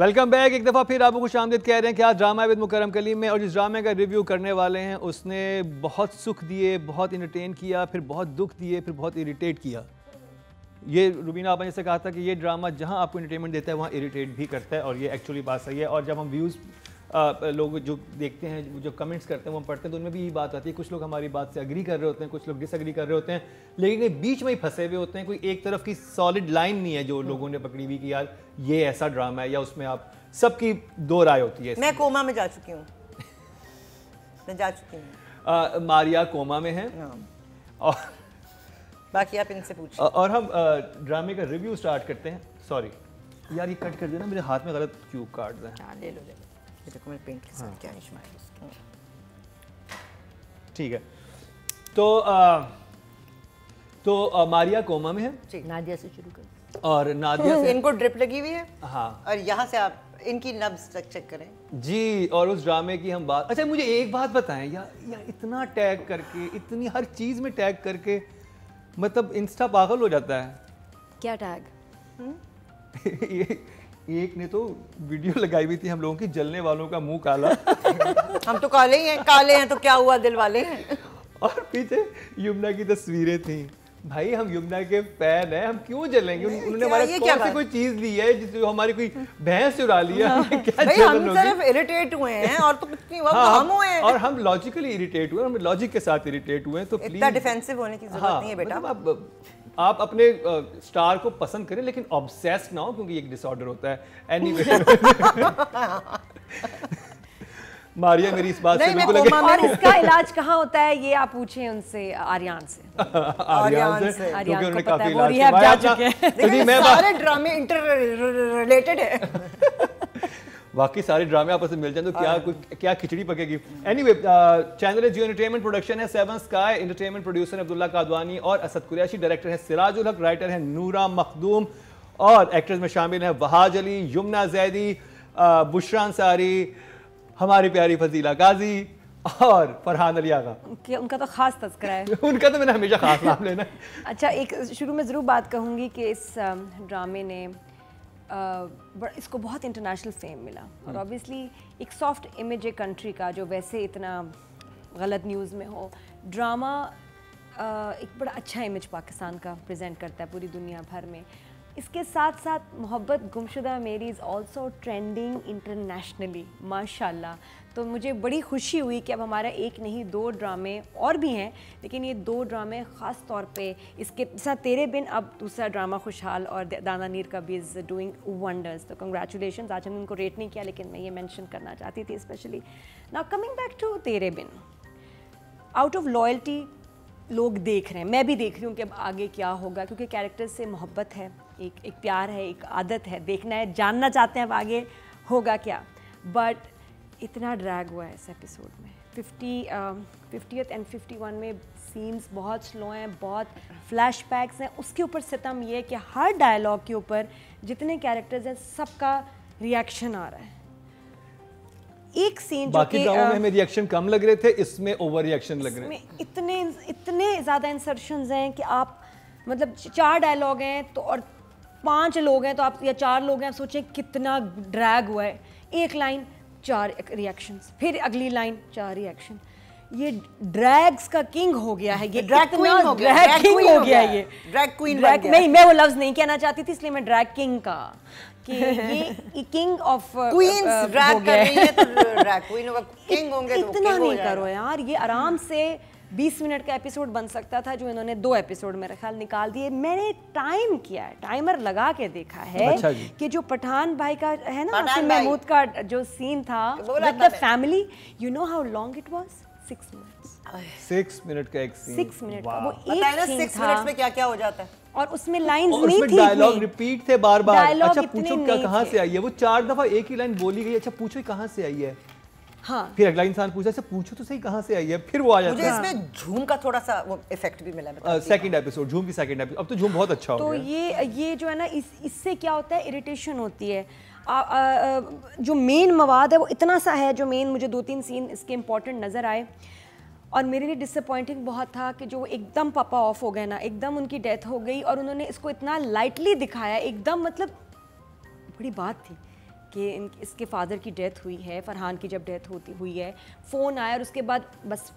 Welcome back. एक दफ़ा फिर आपको खुशामदीद कह रहे हैं कि आज ड्रामा विद मुकरम कलीम में, और जिस ड्रामे का रिव्यू करने वाले हैं उसने बहुत सुख दिए, बहुत इंटरटेन किया, फिर बहुत दुख दिए, फिर बहुत इरिटेट किया। ये रुबीना आपने जैसे कहा था कि ये ड्रामा जहाँ आपको इंटरटेनमेंट देता है वहाँ इरिटेट भी करता है, और ये एक्चुअली बात सही है। और जब हम व्यूज़ लोग जो देखते हैं, जो कमेंट्स करते हैं, वो हम पढ़ते हैं, तो उनमें भी यही बात आती है। कुछ लोग हमारी बात से अग्री कर रहे होते हैं, कुछ लोग डिसअग्री कर रहे होते हैं, लेकिन बीच में ही फंसे हुए होते हैं। कोई एक तरफ की सॉलिड लाइन नहीं है जो लोगों ने पकड़ी हुई कि यार ये ऐसा ड्रामा है, या उसमें आप सबकी दो राय होती है। मैं कोमा में जा चुकी हूँ, मैं जा चुकी हूँ। मारिया कोमा में है, और बाकी आप इनसे पूछिए। और हम ड्रामे का रिव्यू स्टार्ट करते हैं। सॉरी यार, ये कट कर देना, मेरे हाथ में गलत क्यों काट दें। ले लो ये देखो मेरे पेंट के साथ क्या इश्मा है। ठीक है, तो मारिया कोमा में है। नादिया से शुरू कर। और नादिया से इनको ड्रिप लगी हुई है। हाँ, और यहाँ से आप इनकी नब्ज तक चेक करें जी। और उस ड्रामे की हम बात, अच्छा मुझे एक बात बताएं यार, इतना टैग करके, इतनी हर चीज़ में टैग करके, मतलब इंस्टा पागल हो जाता है। क्या टैग? एक ने तो वीडियो लगाई हुई थी हम लोगों की, जलने वालों का मुंह काला। हम तो काले ही हैं, काले हैं तो क्या हुआ, दिल वाले हैं। और पीछे यमुना की तस्वीरें थी। भाई हम यमुना के फैन हैं, हम क्यों जलेंगे? उन्होंने हमारे कौन सी कोई चीज ली है जिससे हमारी कोई भैंस चुरा लिया? क्या भाई हम सिर्फ इरिटेट हुए हैं, और तो कितनी वक्त हम हुए हैं। और हम लॉजिकली इरिटेट हुए, हम लॉजिक के साथ इरिटेट हुए हैं। तो इतना डिफेंसिव होने की जरूरत नहीं है बेटा। मतलब आप अपने स्टार को पसंद करें, लेकिन ऑब्सेस्ड ना हो, क्योंकि एक डिसऑर्डर होता है। एनीवे मारिया मेरी इस बात से बिल्कुल लगे। और इसका इलाज कहाँ होता है ये आप पूछें उनसे, आर्यान से। आर्यान से, क्योंकि उन्होंने काफी इलाज जा चुके हैं। देखिए सारे ड्रामे इंटर रिलेटेड है। बाकी सारे ड्रामे आपस में मिल जाए तो क्या खिचड़ी पकेगी। एनीवे, चैनल है जियो एंटरटेनमेंट, प्रोडक्शन है सेवन स्काई, एंटरटेनमेंट प्रोड्यूसर है अब्दुल्ला कादवानी और असद कुरैशी, डायरेक्टर है सिराजुल हक, राइटर है नूरा मखदूम, और एक्टर्स में शामिल हैं वहाज अली, यमुना जैदी, बुशरा अंसारी, हमारी प्यारी फजीला गाजी और फरहान अली आगा। उनका तो खास तस्करा है। उनका तो मैंने हमेशा खास नाम लेना। अच्छा, एक शुरू में ज़रूर बात कहूँगी कि इस ड्रामे ने इसको बहुत इंटरनेशनल फेम मिला, और ऑब्वियसली एक सॉफ्ट इमेज है कंट्री का जो वैसे इतना गलत न्यूज़ में हो, ड्रामा एक बड़ा अच्छा इमेज पाकिस्तान का प्रेजेंट करता है पूरी दुनिया भर में। इसके साथ साथ मोहब्बत गुमशुदा मेरी इज़ ऑल्सो ट्रेंडिंग इंटरनेशनली माशाल्लाह। तो मुझे बड़ी खुशी हुई कि अब हमारा एक नहीं दो ड्रामे और भी हैं, लेकिन ये दो ड्रामे ख़ास तौर पे इसके साथ तेरे बिन, अब दूसरा ड्रामा खुशहाल और दाना नीर का भी इज़ डूइंग वंडर्स। तो कंग्रेचुलेशंस। आज हमने उनको रेट नहीं किया, लेकिन मैं ये मेंशन करना चाहती थी specially. Now coming back to Tere Bin, out of loyalty लोग देख रहे हैं, मैं भी देख रही हूँ कि अब आगे क्या होगा, क्योंकि कैरेक्टर्स से मोहब्बत है, एक प्यार है, एक आदत है, देखना है, जानना चाहते हैं अब आगे होगा क्या। बट इतना ड्रैग हुआ है इस एपिसोड में। 50th एंड 51 में सीन्स बहुत स्लो हैं, बहुत फ्लैशबैक्स हैं। उसके ऊपर सितम ये है कि हर डायलॉग के ऊपर जितने कैरेक्टर्स हैं सबका रिएक्शन आ रहा है। एक सीन जो कि ड्रामा में हमें रिएक्शन कम लग रहे थे, इसमें ओवर रिएक्शन लग रहे हैं। इतने ज़्यादा इंसर्शंस हैं कि आप मतलब 4 डायलॉग हैं तो और 5 लोग हैं तो आप, या 4 लोग हैं, आप सोचें कितना ड्रैग हुआ है। एक लाइन 4 रिएक्शंस, फिर अगली लाइन 4 रिएक्शन। ये ड्रैग्स का किंग हो गया है, ये ड्रैग क्वीन हो गया, ड्रैग किंग हो गया ये, ड्रैग क्वीन नहीं, मैं वो लफ्ज नहीं कहना चाहती थी, इसलिए मैं ड्रैग किंग का कि ये किंग ऑफ क्वींस ड्रैग कर रही है तो ड्रैग क्वीन होगा, किंग होंगे तो इतना नहीं करो यार। ये आराम से 20 मिनट का एपिसोड बन सकता था, जो इन्होंने 2 एपिसोड मेरे ख्याल निकाल दिए। मैंने टाइम किया है, टाइमर लगा के देखा है। अच्छा कि जो पठान भाई का है ना, आसिम महमूद का जो सीन था with the family, you know how long it was? 6 minutes. 6 minute का एक सीन, 6 मिनट का वो एक सीन 6 मिनट्स में क्या क्या हो जाता है। और उसमें लाइंस नहीं थी, डायलॉग रिपीट थे बार बार। अच्छा पूछो क्या कहाँ से आई है? वो 4 दफा एक ही लाइन बोली गई। अच्छा पूछो कहाँ से आई है? हाँ, फिर अगला इंसान पूछा, अच्छा पूछो तो सही कहाँ से आई है, फिर वो आ जाता है। मुझे इसमें झूम का थोड़ा सा वो इफेक्ट भी मिला। सेकंड एपिसोड, झूम की सेकंड एपिसोड, अब तो झूम बहुत अच्छा हो गया। तो ये जो है ना, इससे क्या होता है, इरिटेशन होती है। जो मेन मवाद है वो इतना सा है, जो मेन मुझे 2-3 सीन इसके इंपॉर्टेंट नज़र आए, और मेरे लिए डिसअपॉइंटिंग बहुत था कि जो एकदम पापा ऑफ हो गए ना, एकदम उनकी डेथ हो गई और उन्होंने इसको इतना लाइटली दिखाया, एकदम मतलब बड़ी बात थी कि इसके फादर की डेथ हुई है, फरहान की जब डेथ हुई है, फ़ोन आया और उसके बाद बस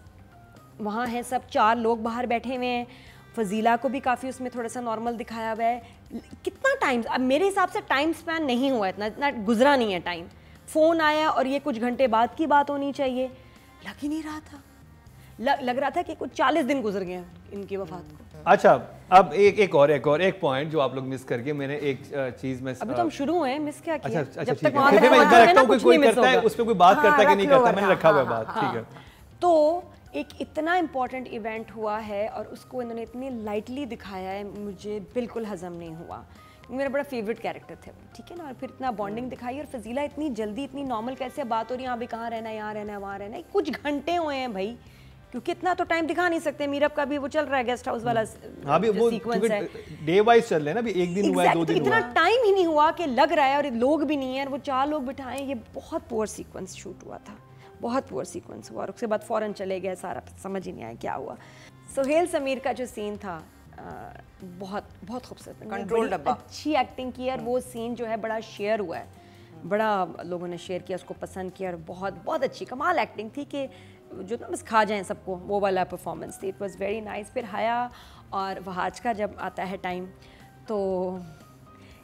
वहाँ हैं सब 4 लोग बाहर बैठे हुए हैं। फजीला को भी काफ़ी उसमें थोड़ा सा नॉर्मल दिखाया हुआ है। कितना टाइम, अब मेरे हिसाब से टाइम स्पैन नहीं हुआ, इतना गुजरा नहीं है टाइम। फ़ोन आया और ये कुछ घंटे बाद की बात होनी चाहिए, लग ही नहीं रहा था। लग रहा था कि कुछ 40 दिन गुजर गए इनकी वफात को। अच्छा, अब एक पॉइंट जो आप लोग मिस कर गए, मैंने एक चीज में अभी तो हम शुरू हैं, मिस क्या किया? अच्छा जब ठीक तक वहाँ है, तक मैं पहुँचे रखता ना, हूँ कुछ कोई नहीं मिस करता है होगा। उस पर कोई बात करता है कि नहीं करता, मैंने रखा हुआ है बात, ठीक है। तो एक इतना इम्पोर्टेंट इवेंट हुआ है और उसको इन्होंने इतनी लाइटली दिखाया है, मुझे बिल्कुल हजम नहीं हुआ। मेरा बड़ा फेवरेट कैरेक्टर थे, ठीक है ना, और फिर इतना बॉन्डिंग दिखाई। और फजीला इतनी जल्दी, इतनी नॉर्मल कैसे बात हो रही है, यहाँ भी कहाँ रहना है, यहाँ रहना है, वहाँ रहना है। कुछ घंटे हुए हैं भाई, क्योंकि इतना तो टाइम दिखा नहीं सकते। मीरब का भी वो चल रहा है गेस्ट हाउस वाला सीक्वेंस है, डे वाइज चल रहे हैं ना, अभी एक दिन हुआ है, 2 दिन हुआ है, इतना टाइम ही नहीं हुआ कि लग रहा है, और लोग भी नहीं है, और वो 4 लोग बिठाए। ये बहुत पुअर सीक्वेंस शूट हुआ था, बहुत पुअर सीक्वेंस हुआ, और उसके बाद फ़ौरन चले गए, सारा समझ ही नहीं आया क्या हुआ। सोहेल समीर का जो सीन था बहुत बहुत खूबसूरत, कंट्रोल डब्बा, अच्छी एक्टिंग की, और वो सीन जो है बड़ा शेयर हुआ है, बड़ा लोगों ने शेयर किया, उसको पसंद किया, और बहुत बहुत अच्छी कमाल एक्टिंग थी कि जो ना बस खा जाएं सबको, वो वाला परफॉर्मेंस थी। It was very nice. फिर हया और वहाज का जब आता है टाइम, तो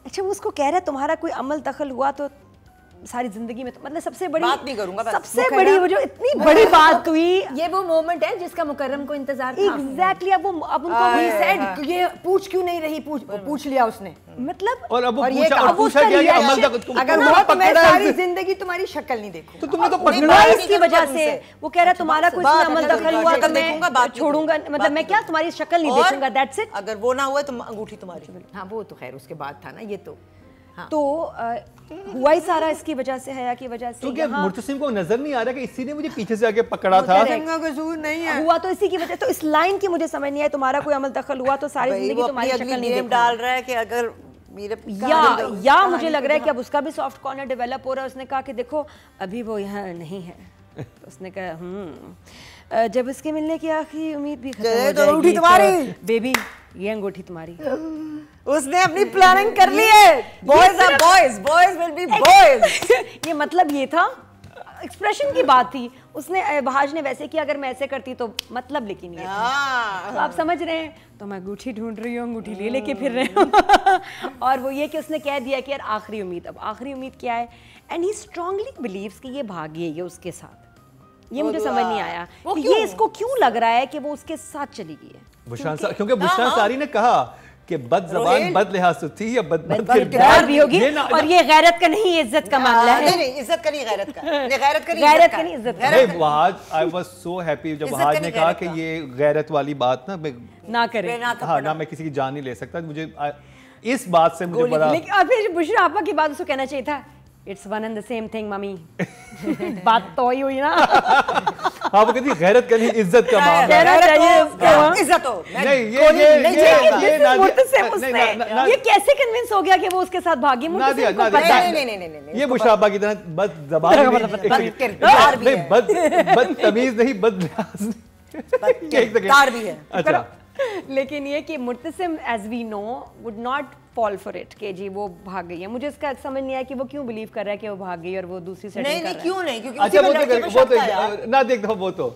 अच्छा वो उसको कह रहा है तुम्हारा कोई अमल दखल हुआ तो सारी जिंदगी में, तो मतलब सबसे बड़ी बात नहीं करूंगा, सबसे बड़ी वो जो इतनी बड़ी बात हुई, ये वो मोमेंट है जिसका मुकर्रम को इंतजार था। एग्जैक्टली। अब उनको he said, ये पूछ क्यों नहीं रही, पूछ लिया उसने, मतलब, और अब वो और ये पूछा, कहा, और पूछा गया कि अमल तक अगर वो तो मैं सारी जिंदगी तुम्हारी शक्ल नहीं देखूं, तो तुमने तो पकड़ा इसकी वजह से। वो कह रहा है तुम्हारा कुछ अमल दखल हुआ तो मैं छोड़ूंगा, मतलब मैं क्या तुम्हारी शक्ल नहीं देखूंगा, दैट्स इट। अगर वो ना हुआ तो अंगूठी तुम्हारी। हाँ वो तो खैर उसके बाद था ना, ये तो तो हुआ ही सारा इसकी वजह से, हया की वजह से। तो क्या मुर्तसिम को नजर नहीं आ रहा कि इसी ने मुझे पीछे से आके पकड़ा था? का कसूर नहीं है, हुआ तो इसी की वजह। तो इस लाइन की मुझे समझ नहीं आई, तुम्हारा कोई अमल दखल हुआ तो सारी जिंदगी तुम्हारी शक्ल नहीं देखूंगा डाल रहा है कि अगर या मुझे लग रहा है कि अब उसका भी सॉफ्ट कॉर्नर डेवलप हो रहा है। उसने कहा कि देखो अभी वो यहाँ नहीं है, तो उसने कहा जब इसके मिलने की आखिरी उम्मीद भी खत्म हो जाएगी तुम्हारी बेबी, ये अंगूठी तुम्हारी। उसने अपनी प्लानिंग कर ली है। Boys are boys, boys will be boys. ये मतलब ये था, एक्सप्रेशन की बात थी। उसने बहाज ने वैसे किया, अगर मैं ऐसे करती तो मतलब, लेकिन ये था। तो आप समझ रहे हैं, तो मैं अंगूठी ढूंढ रही हूँ, अंगूठी ले लेके फिर रहे हूँ। और वो ये कि उसने कह दिया कि यार आखिरी उम्मीद, अब आखिरी उम्मीद क्या है, एंड ही स्ट्रांगली बिलीव्स कि ये भागी है उसके साथ। ये मुझे समझ नहीं आया कि ये इसको क्यों लग रहा है कि वो उसके साथ चली गई है। क्योंकि बुशरा सारी ने कहा कि बद जबान बद लिहाज थी या बद किरदार भी होगी, और ये गैरत का नहीं, इज्जत का मामला है। नहीं, इज्जत का नहीं, गैरत का। गैरत का नहीं, इज्जत का। नहीं, Wahaj I was so happy जब वहाज ने कहा कि ये गैरत वाली बात ना करे। हाँ, ना मैं किसी की जान नहीं ले सकता। मुझे इस बात से मुझे बड़ा, लेकिन और फिर बुशरा आपा की बात उसको कहना चाहिए था, it's one and the same thing mummy. बात तो ही हुई ना। हाँ, वो कहती गैरत का नहीं, इज्जत का मामला है। इज्जत हो नहीं, ये कैसे कन्विंस हो गया कि वो उसके साथ भागी? नहीं, ये मुशाबा की तरह बद ज़बान नहीं, बदतमीज नहीं, बदलिहाज भी है। अच्छा, लेकिन ये कि Murtasim as we know would not fall for it कि जी वो भाग गई है। मुझे इसका समझ नहीं आया कि वो क्यों बिलीव कर रहा है कि वो भाग गई और वो दूसरी सेटिंग कर रहा है। क्यों नहीं, क्योंकि अच्छा वो तो ना देख दो, वो तो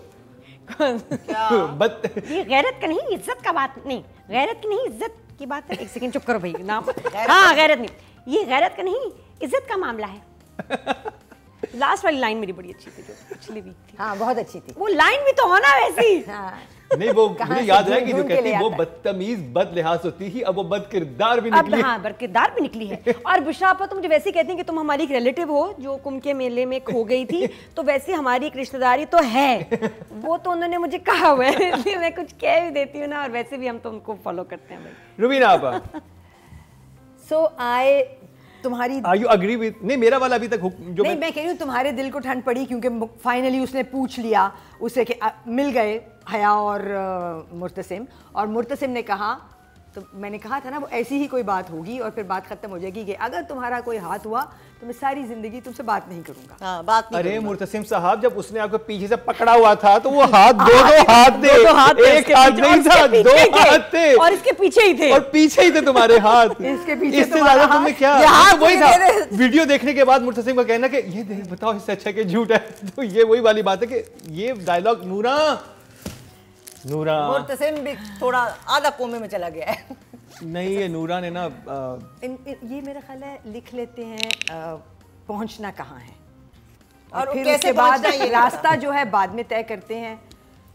ये गैरत का नहीं, इज्जत का बात नहीं, गैरत की नहीं, इज्जत की बात है। एक सेकंड चुप करो भाई, नाम हाँ गैरत नहीं, ये गैरत का नहीं, इज्जत का मामला है। लास्ट वाली लाइन मेरी बड़ी अच्छी थी, जो पिछली वीक थी। हाँ बहुत अच्छी थी। वो लाइन भी तो होना वैसी। नहीं, वो मुझे याद है कि जो कहती वो बदतमीज बद लिहाज होती ही, अब वो बद किरदार भी निकली। हाँ, बद किरदार भी निकली है। और बुशरा आपा तो मुझे वैसे कहती हैं कि तुम हमारी एक रिलेटिव हो जो कुंभ के मेले में खो गई थी, तो वैसे हमारी एक रिश्तेदारी तो है। वो तो उन्होंने मुझे कहा हुआ है, इसलिए मैं कुछ कह भी देती हूँ ना, और वैसे भी हम तो उनको फॉलो करते हैं भाई। रुबीना आपा, सो आई तुम्हारी Are you agree with? नहीं, मेरा वाला अभी तक जो नहीं, मैं कह रही हूँ तुम्हारे दिल को ठंड पड़ी क्योंकि फाइनली उसने पूछ लिया उसे कि मिल गए हया और मुर्तसिम, और मुर्तसिम ने कहा तो मैंने कहा था ना वो ऐसी ही कोई बात होगी और फिर बात खत्म हो जाएगी कि अगर तुम्हारा कोई हाथ हुआ तो मैं सारी जिंदगी तुमसे बात नहीं करूंगा। हाँ, बात नहीं अरे करूंगा। मुर्तसिम साहब, जब उसने आपको पीछे से पकड़ा हुआ था तो वो हाथ दो हाथ थे, एक हाथ नहीं था, दो हाथ थे और इसके पीछे ही थे, और पीछे ही थे तुम्हारे हाथ। इसके पीछे इससे ज्यादा तुमने क्या, यहाँ तो वही भी था मेरे- वीडियो देखने के बाद मुर्तसिम का कहना कि ये देख बताओ इससे अच्छा कि झूठ है। तो ये वही वाली बात है कि ये डायलॉग नूरा मुर्तसिम भी थोड़ा आधा कोमे में चला गया है। नहीं, ये नूरा ने ना ये मेरा ख्याल है लिख लेते हैं पहुंचना कहाँ है और फिर कैसे उसके बाद पहुंचना ये रास्ता जो है बाद में तय करते हैं।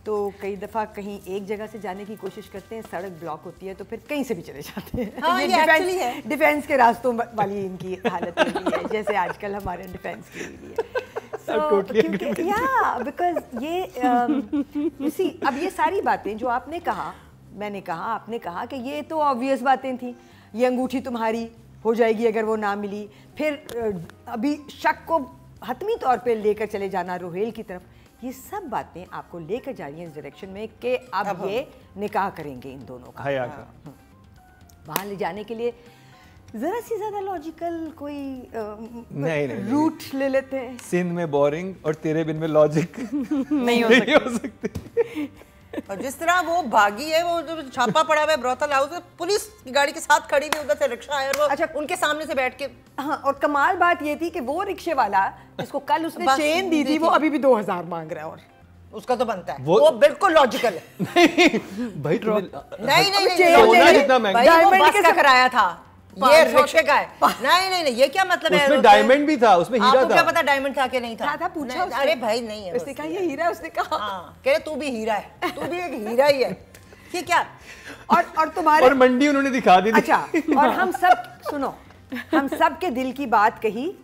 तो कई दफा कहीं एक जगह से जाने की कोशिश करते हैं, सड़क ब्लॉक होती है तो फिर कहीं से भी चले जाते हैं। हाँ, ये actually है। डिफेंस के रास्तों वाली इनकी हालत होती है, जैसे आजकल हमारे डिफेंस की हुई है। totally agree with you. Because ये see, अब ये सारी बातें जो आपने कहा, मैंने कहा, आपने कहा कि ये तो ऑब्वियस बातें थी, ये अंगूठी तुम्हारी हो जाएगी अगर वो ना मिली, फिर अभी शक को हतमी तौर पे लेकर चले जाना रोहेल की तरफ, ये सब बातें आपको लेकर जा रही हैं इस डायरेक्शन में कि अब ये निकाह करेंगे इन दोनों का। हया का वहाँ ले जाने के लिए जरा सी ज्यादा लॉजिकल कोई नहीं। रूट ले लेते हैं। सिंध में बोरिंग और तेरे बिन में लॉजिक नहीं हो नहीं हो सकती। और जिस तरह वो भागी है, वो जो छापा पड़ा हुआ है ब्रोथल हाउस में, पुलिस की गाड़ी के साथ खड़ी हुई, उधर से रिक्शा आया और वो अच्छा, उनके सामने से बैठ के हाँ, और कमाल बात ये थी कि वो रिक्शे वाला जिसको कल उसने बस चेन दी थी वो अभी भी 2000 मांग रहा है और उसका तो बनता है, वो- वो बिल्कुल लॉजिकल है। भाई तुम्हें नहीं नहीं चेन नहीं, सोना नहीं, जितना महंगा। भाई वो डायमंड बस के का साथ- कराया था, ये 500 रिक्शे का है। नहीं नहीं नहीं, ये क्या मतलब है? उसमें डायमंड भी था, उसमें हीरा आपको क्या था। पता डायमंड था कि नहीं था? था पूछा नहीं, उसने। अरे भाई नहीं है, उसने कहा ये हीरा है, उसने कहा हाँ, कह रहे तू भी हीरा है, तू भी एक हीरा ही है। ये क्या? और तुम्हारे और मंडी उन्होंने दिखा दी थी। अच्छा, और हम सब सुनो, हम सब के दिल की बात कही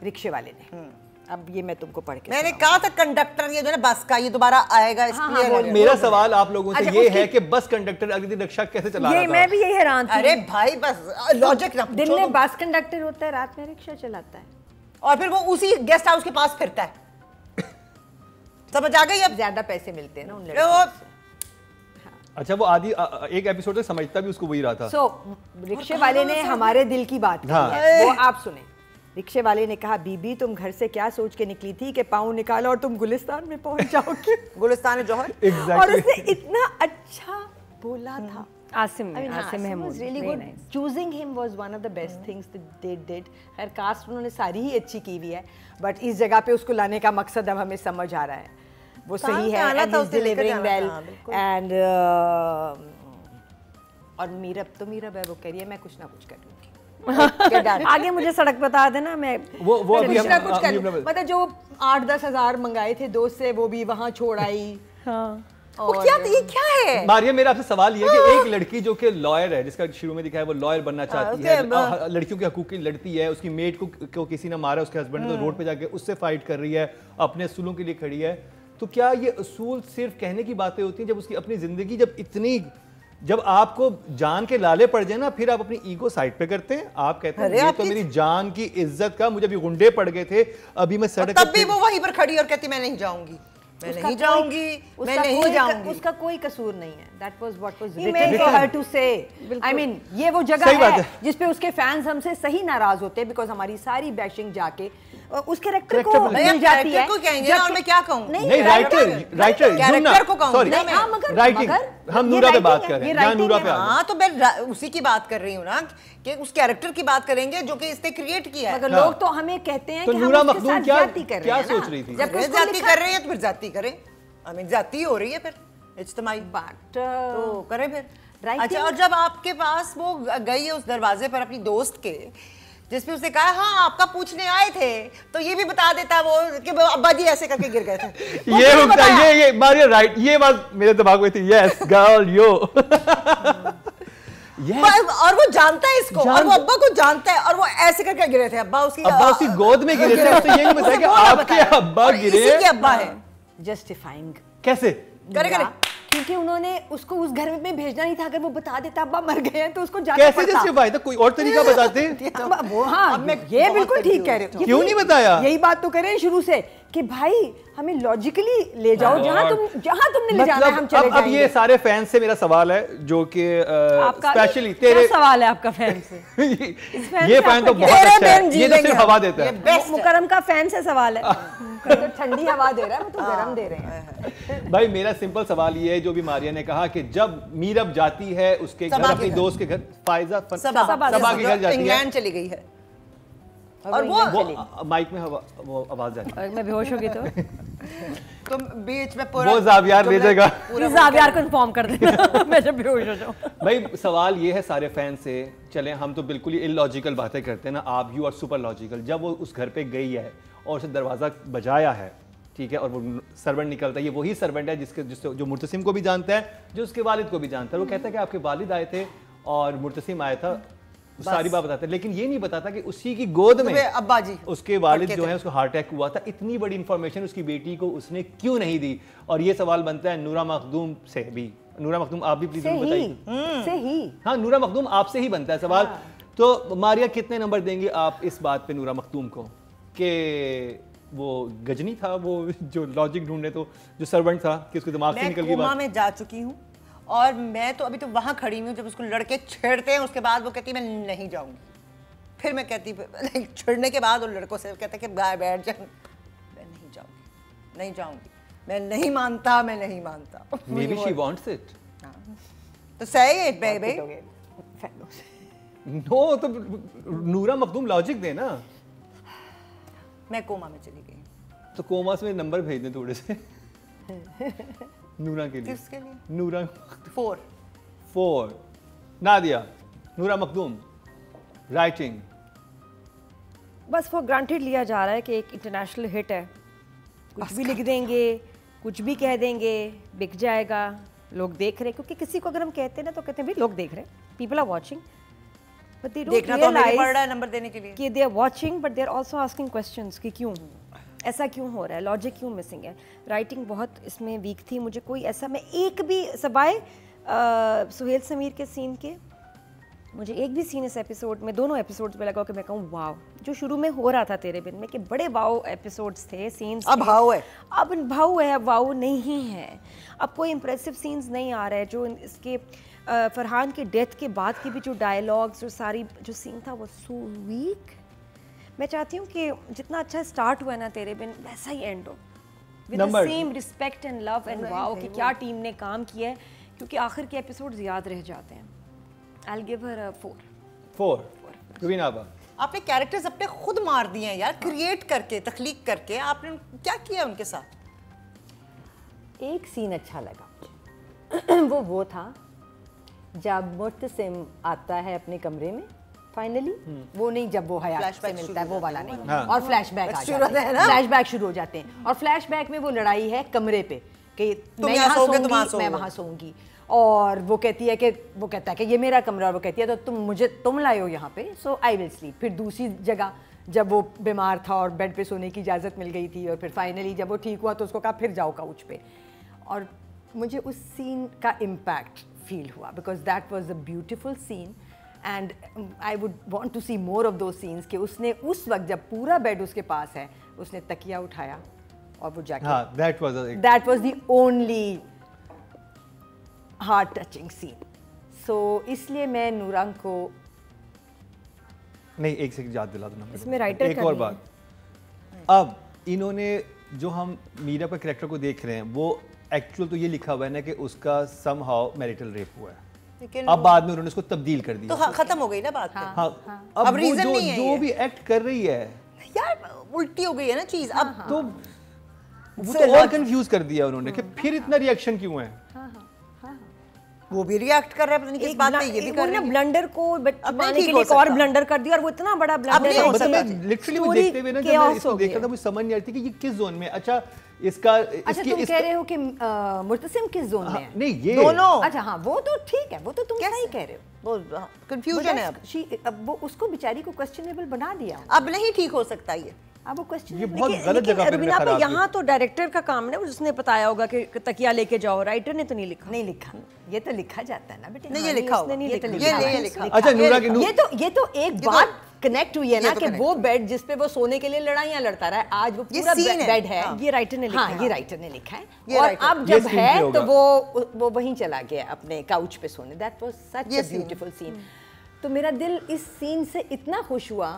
रिक्शे वाले ने। अब ये मैं तुमको पढ़ के मैंने सुनाऊं। कहा था कंडक्टर ये जो है बस का, ये दोबारा आएगा इस हाँ, clear हाँ, है। मेरा सवाल आप लोगों से अच्छा, ये उसकी- है कि बस कंडक्टर अगले दिन रिक्शा कैसे चला ये रहा था? मैं भी यही हैरान थी। अरे भाई बस लॉजिक ना दिन पूछो में तुम। बस कंडक्टर होता है, रात में रिक्शा चलाता है। और फिर वो उसी गेस्ट हाउस के पास फिरता है। समझ आ गई अब? ज्यादा पैसे मिलते हैं ना उन ये लड़कों वो अच्छा, वो आदि एक एपिसोड तक समझता भी उसको वही रहा था। सो रिक्शे वाले ने हमारे दिल की बात की हाँ। है, वो आप सुने। रिक्शे वाले ने कहा, बीबी तुम घर से क्या सोच के निकली थी कि पाँव निकालो और तुम गुलिस्तान में पहुंच जाओगी। गुलिस्तान जौहर। और एग्जैक्टली। उसने इतना अच्छा बोला था। Asim I mean, Asim Asim Mahmood was really very good. nice. Choosing him was one of the best things that they did. खैर कास्ट उन्होंने सारी ही अच्छी की हुई है, बट इस जगह पे उसको लाने का मकसद अब हमें समझ आ रहा है। वो काम सही पे है आना and था, he's उसने लेकर delivering जाना well था, बिल्कुल। and और मीरब है, वो कह रही है मैं कुछ ना कुछ करूँगी। आगे मुझे सड़क बता देना, मैं वो अभी कुछ ना हम कुछ कर हम- मतलब जो 8-10 हज़ार मंगाए थे दोस्त से वो भी वहाँ छोड़ आई। हाँ वो क्या ये क्या है? मारिया, मेरा आपसे सवाल ये है कि एक लड़की जो कि लॉयर है, जिसका शुरू में दिखा है वो लॉयर बनना चाहती है, लड़कियों के हकूक की लड़ती है, उसकी मेट को किसी ने मारा, उसके हस्बैंड ने, तो रोड पे जाके उससे फाइट कर रही है, अपने असूलों के लिए खड़ी है। तो क्या ये असूल सिर्फ कहने की बातें होती हैं? जब उसकी अपनी जिंदगी जब आपको जान के लाले पड़ जाए ना, फिर आप अपनी ईगो साइड पे करते हैं, आप कहते हैं अरे ये तो आपकी- मेरी जान की इज्जत का, मुझे अभी गुंडे पड़ गए थे, अभी मैं सड़क तब भी पे- वो वहीं पर खड़ी और कहती मैं नहीं जाऊंगी, मैं उसका नहीं कोई- जाऊंगी, मैं उसका नहीं कोई- जाऊंगी। उसका कोई कसूर नहीं है। That was what was He written made for it. her to say. I mean, ये वो जगह सही बात है है। जिस पे उसके फैंस हमसे सही नाराज होते हैं बिकॉज हमारी सारी बैशिंग जाके उस कैरेक्टर Character को पे- भाई मिल आप जाती है। कैरेक्टर को कहेंगे ना, और मैं क्या कहूँ? नहीं, राइटर कैरेक्टर को कहूंगी सॉरी, ना मैं। हाँ, मगर- राइटिंग, मगर हम ये नूरा पे writing बात है, कर रहे ये हैं, जहाँ writing नूरा है। पे आ गए। हाँ तो मैं उसी की बात कर रही हूँ ना कि उस कैरेक्टर की बात करेंगे जो कि इसने क्रिएट किया है। मगर हाँ। लोग तो हमें कहते हैं तो कि नूरा हम उसके मखदूम साथ क्या- जाती कर रहे क्या हैं ना। सोच रही थी? जबकि अगर उसको जाती लिखा- कर रही है तो फिर जाती करें, आई मीन जाती हो रही है फिर इज्तिमाई But, तो करें फिर। writing- अच्छा, और जब आपके पास वो गई है उस दरवाजे पर अपनी दोस्त के, जिसमें उसने कहा हाँ आपका पूछने आए थे, तो ये भी बता देता वो कि अब्बा जी ऐसे करके गिर गए थे। वो ये क्यों नहीं रुकता, बताया? ये मारिया राइट, ये बात मेरे दिमाग में थी। यस गर्ल यो। और वो जानता है इसको, और वो अब्बा को जानता है, और वो ऐसे करके गिरे थे। अब्बा उसकी गोद में गिरे थे, उसने ये नहीं बताया कि उसे वो ना आपके बताया। अब्बा और गिरे इसी के अब्बा है। जस्टिफाइंग कैसे? करे करे। कि क्योंकि उन्होंने उसको उस घर में भेजना नहीं था। अगर वो बता देता अब्बा मर गए हैं तो उसको जाना कैसे जस्टिफाई था? कोई और तरीका बताते। वो हाँ, ये बिल्कुल ठीक कह रहे हो। क्यों नहीं बताया? यही बात तो करें शुरू से कि भाई हमें लॉजिकली ले जाओ, जहां तुमने ले जाना है हम चले जाएंगे। अब ये सारे फैंस से मेरा सवाल है, जो कि स्पेशली तेरे सवाल है आपका फैन से। ये फैन तो बहुत अच्छा है, ये तो सिर्फ हवा देता है। मुकरम का फैन से सवाल है। तो ठंडी हवा दे रहा है, वो तो गर्म दे रहे हैं। भाई मेरा सिंपल सवाल ये है, जो भी मारिया ने कहा कि जब मीरब जाती है उसके घर, अपनी दोस्त के घर, फायजा सबा के घर जाती है, इंग्लैंड चली गई है, और वो माइक में वो आवाज जाती है, मैं बेहोश हो गई तो तुम बीच में पूरा वो जावियार भेजेगा, जावियार को इन्फॉर्म कर देना मैं जब बेहोश हो जाऊं। भाई सवाल ये है सारे फैन से, चलें हम तो बिल्कुल ही इलॉजिकल बातें करते हैं ना, आप यू आर सुपर लॉजिकल। जब वो उस घर पे गई है और उसे दरवाज़ा बजाया है, ठीक है, और वो सर्वेंट निकलता है, ये वही सर्वेंट है जिसके जो मुर्तसिम को भी जानता है, जो उसके वालिद को भी जानता है। वो कहता है कि आपके वालिद आए थे और मुर्तसिम आया था, सारी बात बताते हैं, लेकिन ये नहीं बताता कि उसी की गोद में अब्बा जी उसके वालिद जो है उसको हार्ट अटैक हुआ था। इतनी बड़ी इंफॉर्मेशन उसकी बेटी को उसने क्यों नहीं दी? और ये सवाल बनता है नूरा मखदूम से भी। नूरा मखदूम आप भी प्लीज बताइए। हाँ, नूरा मखदूम आपसे ही बनता है सवाल। तो मारिया कितने नंबर देंगे आप इस बात पे नूरा मखदूम को कि वो गजनी था, वो जो लॉजिक ढूंढने, तो जो सर्वेंट था कि उसके दिमाग से निकल गई बात। मैं जा चुकी हूँ और मैं तो अभी तो वहां खड़ी हूँ जब उसको लड़के छेड़ते हैं, उसके बाद वो कहती है मैं नहीं जाऊंगी। फिर मैं कहती छेड़ने के बाद वो लड़कों से कहते कि बैठ जा, मैं नहीं जाऊंगी, नहीं जाऊंगी, मैं नहीं मानता, मैं नहीं मानता। Maybe she wants it. तो say it baby. नो, तो नूरा मखदूम लॉजिक दे ना। मैं कोमा में चली गई। तो कोमा से नंबर भेज दें थोड़े से नूरा के लिए। किसके लिए? नूरा 4 नादिया, नूरा मखदूम राइटिंग। बस फॉर ग्रांटेड लिया जा रहा है कि एक इंटरनेशनल हिट है, कुछ भी लिख देंगे, कुछ भी कह देंगे, बिक जाएगा, लोग देख रहे हैं। क्योंकि किसी को अगर हम कहते हैं ना तो कहते हैं भी लोग देख रहे हैं, people are watching, but they don't देखना तो हमें भी पड़ रहा है नंबर देने के लिए कि they are watching, but they are also asking questions कि क्यों ऐसा क्यों हो रहा है, लॉजिक क्यों मिसिंग है। राइटिंग बहुत इसमें वीक थी। मुझे कोई ऐसा, मैं एक भी सवाए सुहेल समीर के सीन के, मुझे एक भी सीन इस एपिसोड में, दोनों एपिसोड्स में लगा कि मैं कहूँ वाव, जो शुरू में हो रहा था तेरे बिन में कि बड़े वाव एपिसोड्स थे, सीन्स अब भाव है, अब भाव है, अब वाव नहीं है। अब कोई इंप्रेसिव सीन्स नहीं आ रहे। जो इसके फरहान के डेथ के बाद की भी जो डायलॉग्स, जो सारी जो सीन था वो सो वीक। मैं चाहती हूँ कि जितना अच्छा स्टार्ट हुआ ना तेरे बिन, वैसा ही एंड हो, with the same respect and love and wow कि क्या टीम ने काम किया है, क्योंकि आखिर के एपिसोड्स याद रह जाते हैं। I'll give her a 4. Rubina आपा, आपने कैरेक्टर्स अपने खुद मार दिए हैं यार, क्रिएट करके, तख्लीक करके। आपने क्या किया उनके साथ? एक सीन अच्छा लगा वो था जब मुर्तसिम आता है अपने कमरे में फाइनली, वो नहीं जब वो हयात से मिलता है, वो वाला नहीं। हाँ। और फ्लैशबैक आ जाते हैं, फ्लैशबैक शुरू हो जाते हैं, और फ्लैशबैक में वो लड़ाई है कमरे पे कि मैं यहाँ सोऊंगी, मैं वहाँ सोऊंगी, और वो कहती है कि, वो कहता है कि ये मेरा कमरा, और वो कहती है तो तुम लाए हो यहाँ पे, सो आई विल स्लीप। फिर दूसरी जगह जब वो बीमार था और बेड पे सोने की इजाज़त मिल गई थी, और फिर फाइनली जब वो ठीक हुआ तो उसको कहा फिर जाओ काउच पे। और मुझे उस सीन का इम्पैक्ट फील हुआ, because that was a beautiful scene, and I would want to see more of those scenes कि उसने उस वक्त जब पूरा बेड उसके पास है, उसने तकिया उठाया और वो जाके, that was the only heart touching scene. So इसलिए मैं नूरान को नहीं, एक सेकंड याद दिला दो। इसमें राइटर एक और बात, अब इन्होंने जो हम मीरा का कैरेक्टर को देख रहे हैं, वो एक्चुअल तो ये लिखा हुआ है ना कि उसका समहाउ मैरिटल रेप हुआ है, लेकिन अब बाद में उन्होंने उसको तब्दील कर दिया, तो खत्म हो गई ना बात। हाँ। अब रीजन नहीं है, जो भी एक्ट कर रही है यार, उल्टी हो गई है ना चीज। अब तो वो तो और कंफ्यूज कर दिया उन्होंने कि फिर इतना रिएक्शन क्यों है। वो भी रिएक्ट कर रहा है, पता नहीं किस बात पे, ये भी कर रहा है। ब्लंडर को बचाने के लिए एक और ब्लंडर कर दिया, और वो इतना बड़ा ब्लंडर है। मतलब मैं लिटरली वो देखते हुए ना, जब मैं इसको देख रहा था, मुझे समझ नहीं आ रही थी कि ये किस जोन में। अच्छा इसका, अच्छा तुम कह रहे हो कि मुर्तसिम किस जोन में है? नहीं, ये दोनों। अच्छा हाँ, वो तो ठीक है, वो तो तुम सही कह रहे हो, वो कंफ्यूजन है। अब वो उसको बेचारी को क्वेश्चनेबल बना दिया। अब नहीं ठीक हो सकता ये, अब वो क्वेश्चन ये बहुत गलत जगह पे रुबीना खराब यहाँ तो डायरेक्टर का काम है, उसने बताया होगा कि तकिया लेके जाओ, राइटर ने तो नहीं लिखा। नहीं लिखा, ये तो लिखा जाता है ना बेटे। नहीं, ये लिखा उसने नहीं होगा, लिखा। ये लिखा। अच्छा नूरा की ये तो एक बात कनेक्ट हुई है ना तो कि connect वो बेड जिस पे वो सोने के लिए लड़ाइयाँ लड़ता रहा है, आज वो ये पूरा scene है। बेड है। हाँ। ये राइटर ने लिखा हाँ, है। ये राइटर ने लिखा है। ये और writer। अब ये जब scene है भी तो होगा। वो वहीं चला गया अपने काउच पे सोने। दैट वाज सच ये अ scene। Beautiful scene. तो मेरा दिल इस सीन से इतना खुश हुआ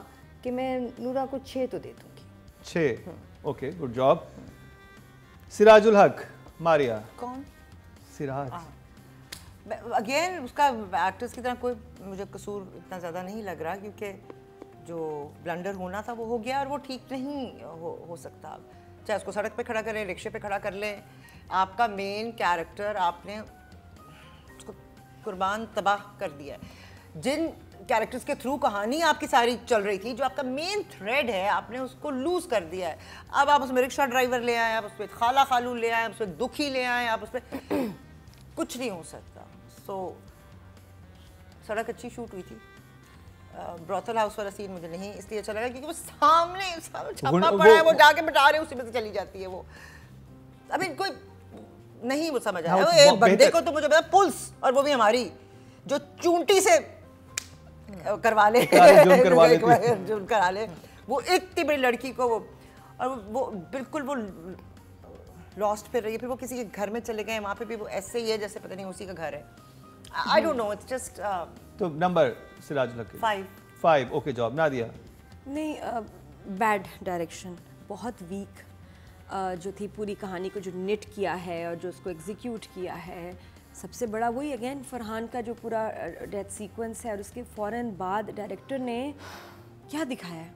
कि मैं नूरा को 6 तो दे दूंगी। 6 ओके गुड जॉब। सिराजुल हक मारिया। कौन? सिराज अगेन उसका एक्टर्स की तरह कोई मुझे कसूर इतना ज़्यादा नहीं लग रहा, क्योंकि जो ब्लंडर होना था वो हो गया और वो ठीक नहीं हो सकता। अब चाहे उसको सड़क पे खड़ा करें, रिक्शे पे खड़ा कर लें, आपका मेन कैरेक्टर आपने उसको कुर्बान तबाह कर दिया है। जिन कैरेक्टर्स के थ्रू कहानी आपकी सारी चल रही थी, जो आपका मेन थ्रेड है, आपने उसको लूज कर दिया है। अब आप उसमें रिक्शा ड्राइवर ले आए, आप उसमें खाला खालू ले आए, आप उसमें दुखी ले आए, आप उसमें कुछ नहीं हो सकता। सो सड़क अच्छी शूट हुई थी। ब्रॉथल हाउस वाला सीन मुझे नहीं इसलिए अच्छा लगा क्योंकि वो सामने छापा पड़ा है, वो जाके बिठा रहे, उसी में से चली जाती है वो। अभी कोई नहीं वो समझ आया। वो एक बंदे को तो मुझे पता पुल्स, और वो भी हमारी जो चूंटी से करवा ले, जो करा ले, वो इतनी बड़ी लड़की को वो, और वो बिल्कुल वो लॉस्ट फिर रही है। फिर वो किसी के घर में चले गए, वहाँ पे भी वो ऐसे ही है जैसे पता नहीं उसी का घर है। I don't know, it's just तो नंबर सिराजुल हक 5 ओके जॉब। नादिया। नहीं, बैड डायरेक्शन, बहुत वीक जो थी पूरी कहानी को जो निट किया है और जो उसको एग्जीक्यूट किया है। सबसे बड़ा वही अगेन फरहान का जो पूरा डेथ सीक्वेंस है और उसके फ़ौरन बाद डायरेक्टर ने क्या दिखाया है,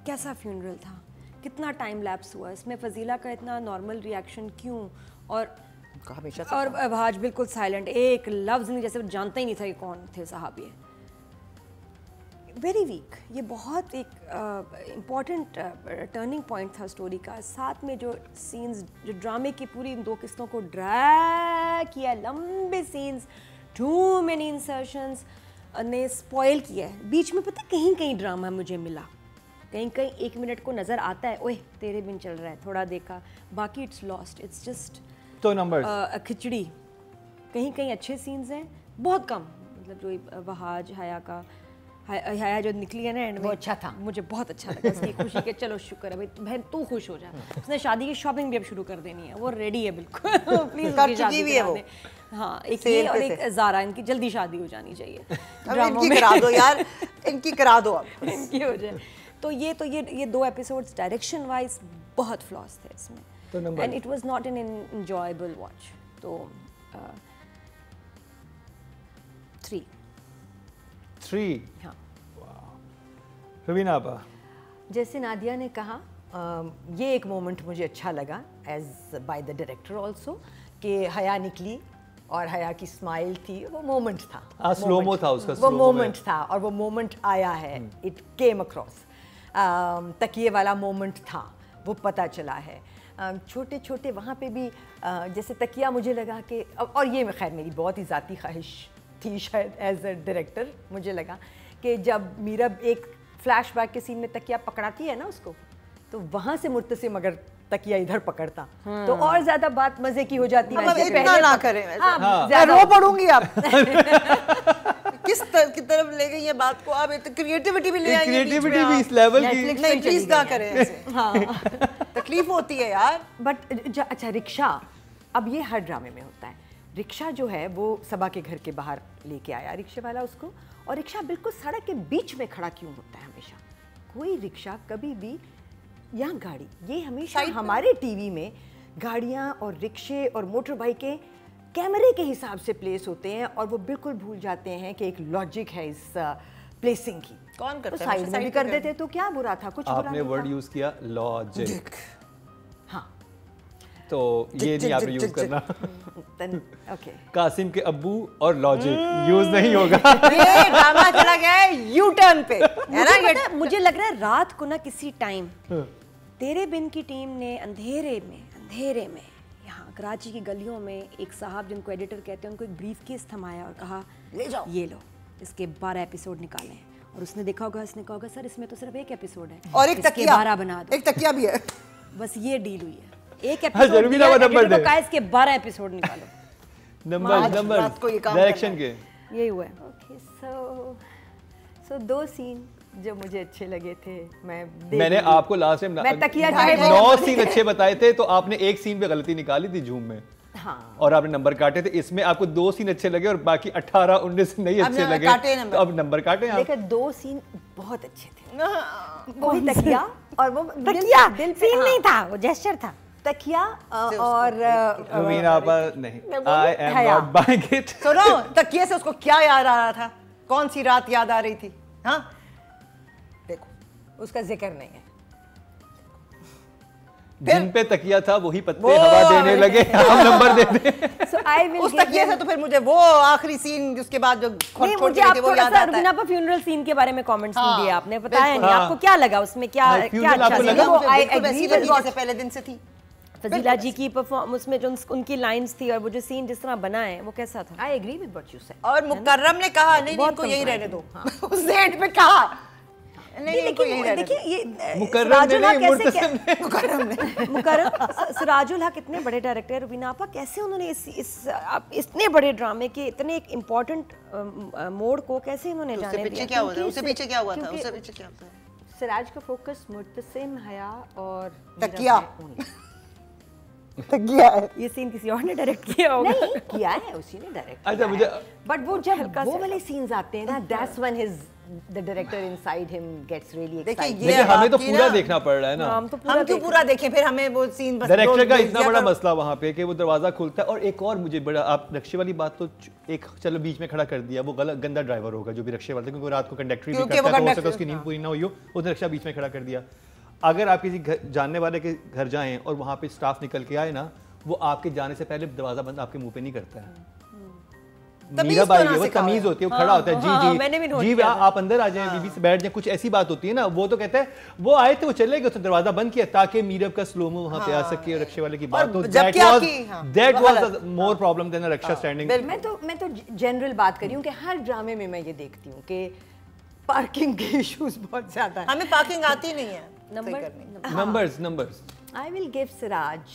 कैसा फ्यूनरल था, कितना टाइम लैप्स हुआ इसमें, फजीला का इतना नॉर्मल रिएक्शन क्यों, और अभाज बिल्कुल साइलेंट, एक लफ्ज़ नहीं, जैसे वो जानता ही नहीं था कि कौन थे साहब ये। Very weak. ये बहुत एक इम्पॉर्टेंट टर्निंग पॉइंट था स्टोरी का। साथ में जो सीन्स, जो ड्रामे की पूरी इन 2 किस्तों को ड्रैग किया, लंबे सीन्स, टू मेनी इंसर्शंस ने स्पॉइल किया है। बीच में पता कहीं कहीं ड्रामा मुझे मिला, कहीं कहीं 1 मिनट को नज़र आता है, ओए तेरे बिन चल रहा है, थोड़ा देखा, बाकी इट्स लॉस्ट, इट्स जस्ट तो नंबर खिचड़ी। कहीं कहीं अच्छे सीन्स हैं, बहुत कम, मतलब जो वहाज हया का, हया जो निकली है ना एंड में, वो अच्छा था, मुझे बहुत अच्छा लगा उसकी खुशी के। चलो शुक्र है भाई, बहन तू खुश हो जा। उसने शादी की शॉपिंग भी अब शुरू कर देनी है, वो रेडी है बिल्कुल। प्लीज कर चुकी भी है वो। हाँ, एक ये और एक ज़ारा, इनकी जल्दी शादी हो जानी चाहिए। इनकी करा दो यार, इनकी करा दो अब, इनकी हो जाए। तो ये 2 एपिसोड्स डायरेक्शन वाइज बहुत फ्लॉस थे इसमें, and it was not an enjoyable watch. तो 3। हाँ। रवीना आपा। जैसे नादिया ने कहा, ये एक मोमेंट मुझे अच्छा लगा as by the director also, कि हया निकली और हया की स्माइल थी, वो मोमेंट था, स्लोमो था उसका, वो मोमेंट था और वो मोमेंट आया है, इट केम अक्रॉस। तकिए वाला मोमेंट था, वो पता चला है। छोटे छोटे वहाँ पे भी जैसे तकिया, मुझे लगा कि, और ये खैर मेरी बहुत ही ज़ाती ख्वाहिश थी शायद एज अ डायरेक्टर, मुझे लगा कि जब मीरब एक फ्लैशबैक के सीन में तकिया पकड़ाती है ना उसको, तो वहाँ से मुर्तसिम अगर तकिया इधर पकड़ता तो और ज्यादा बात मजे की हो जाती है। इतना ना करें, रो पड़ूंगी आप। किस तरफ ले गई ये बात को आप, क्रिएटिविटी भी ले आई, क्रिएटिविटी भी इस लेवल की नहीं, प्लीज ना करें ऐसे। हाँ, तकलीफ होती है यार। बट अच्छा, रिक्शा, अब ये हर ड्रामे में होता है। रिक्शा जो है वो सबा के घर के बाहर लेके आया रिक्शे वाला उसको, और रिक्शा बिल्कुल सड़क के बीच में खड़ा क्यों होता है हमेशा? कोई रिक्शा कभी भी, या गाड़ी, ये हमेशा हमारे टीवी में गाड़ियाँ और रिक्शे और मोटर बाइकें कैमरे के हिसाब से प्लेस होते हैं, और वो बिल्कुल भूल जाते हैं कि एक लॉजिक है इस प्लेसिंग की। कौन करता है? साइड में भी कर देते तो क्या बुरा था, कुछ बुरा आपने नहीं वर्ड था। यूज किया लॉजिक, हाँ, तो ये नहीं आपने यूज करना। ओके, कासिम के अब्बू और लॉजिक यूज नहीं होगा। ये ड्रामा चला गया है यू टर्न पे, है ना? मुझे लग रहा है रात को ना किसी टाइम तेरे बिन की टीम ने अंधेरे में यहाँ कराची की गलियों में एक साहब जिनको एडिटर कहते हैं, उनको एक ब्रीफकेस थमाया और कहा, ले जाओ, ये लो, इसके 12 एपिसोड निकालें, और उसने देखा होगा, इसने कहा होगा सर इसमें तो सिर्फ एक एपिसोड है और एक इसके तकिया, 12 बना दो। एक तकिया भी है। बस ये डील हुई है, एक एपिसोड जरूरी ना वो नंबर दे, इसके 12 एपिसोड निकालो। नंबर रात को ये काम डायरेक्शन के यही हुआ है। ओके, सो 2 सीन जो मुझे अच्छे लगे थे मैंने आपको लास्ट टाइम मैं तकिया 9 सीन अच्छे बताए थे, तो आपने एक सीन पे गलती निकाली थी झूम में। हाँ। और आपने नंबर काटे थे, इसमें आपको 2 सीन अच्छे लगे और बाकी 18-19 नहीं अच्छे लगे, तो अब नंबर काटे आप। देखो 2 सीन बहुत अच्छे थे। वही तकिया और वो तकिया दिल पे, सीन नहीं हाँ। था, वो जेस्चर था। तकिया और रवीना आपा नहीं, I am not buying it. सुनो, तकिए से उसको क्या याद आ रहा था, कौन सी रात याद आ रही थी? हाँ देखो, उसका जिक्र नहीं है। जिन पे तकिया था वही पत्ते हवा देने लगे, हम नंबर दे दें। So I will उस give तकिए them- से तो फिर मुझे वो आखिरी सीन उसके बाद जो नहीं, छोड़ मुझे के आप थे वो थोड़ा याद सा आता रुबीना है। पर फ्यूनरल सीन के बारे में कमेंट्स नहीं हाँ, दिए आपने, बताया नहीं बिल्कुल। आपको क्या लगा उसमें, क्या हाँ, क्या फ्यूनरल अच्छा आपको सीन लगा? वो मुझे I बिल्कुल agree वैसी with लगी what जैसे पहले दिन से थी। फजीला जी की परफॉर्म उसमें जो उनकी लाइंस थी और वो जो सीन जिस तरह बना है वो कैसा था? I agree with what you said. और मुकर्रम ने कहा नहीं बहुत इनको यही कम रहने दो। उसने एंड पे कहा नहीं इनको यही रहने दो। देखिए ये मुकर्रम सिराजुल ने हक नहीं, कैसे मुकर्रम ने मुकर्रम सिराजुल हक इतने बड़े डायरेक्टर है, रुबीना आपा कैसे उन्होंने इतने बड़े ड्रामे के इतने एक इम्पोर्टेंट मोड को कैसे इन्होंने उससे जाने पीछे दिया? क्या हुआ था? क्योंकि उससे पीछे क्या हुआ था? क्योंकि- उससे पीछे क्या हुआ था? सिराज का फोकस मुर्तसिम, हया और तकिया। मीरा पे only। तकिया है। ये सीन किसी और ने डायरेक्ट किया होगा। नहीं किया है, उसी ने डायरेक्ट। अच्छा मुझे बट वो जब हल्का वो सा- वाले सीन्स आते हैं ना, that's when his the director inside him gets really देखिए, एक्साइटेड। ये लेकिन हमें तो बात की पूरा ना। देखना पड़ रहा है ना। हम तो पूरा हम क्यों पूरा देखें फिर हमें वो सीन बस डायरेक्टर का भेज इतना दिया बड़ा करो। मसला वहाँ पे कि वो दरवाजा खुलता है, और एक और मुझे बड़ा, आप रक्शे वाली बात तो एक चलो बीच में खड़ा कर दिया, वो गलत गंदा ड्राइवर होगा जो भी रक्शे वाला था, क्योंकि वो रात को कंडक्टरी भी क्योंकि करता वो है, तो हो सकता है कंडक्टर, उसकी नींद हाँ। पूरी ना हुई हो, उसने रक्शा बीच में खड़ा कर दिया। अगर आप किसी जानने वाले के घर जाएं और वहाँ पे स्टाफ निकल के आए ना, वो आपके जाने से पहले दरवाजा बंद आपके मुंह पे नहीं करता है। तमीज़ मीरा तो बाई ना है, वो सिखाओ। तमीज होती है, वो खड़ा होता है, हाँ, जी मैंने भी नोट जी किया था। आप अंदर आ जाएं, बीबी से बैठ जाएं, कुछ ऐसी बात होती है ना, वो तो कहता है वो आए थे वो चले गए, उसने दरवाजा बंद किया ताकि मीरब का स्लोमो वहाँ पे आ सके, और रक्शे वाले की बात तो जबकि आपकी- हाँ, दैट वो वाज गलत। मोर प्रॉब्लम देन रक्षा स्टैंडिंग। मैं तो जनरल बात कर रही हूँ कि हर ड्रामे में मैं ये देखती हूँ कि पार्किंग के इश्यूज बहुत ज्यादा हैं। हमें पार्किंग आती नहीं है नंबर सही करनी। Numbers I will give Siraj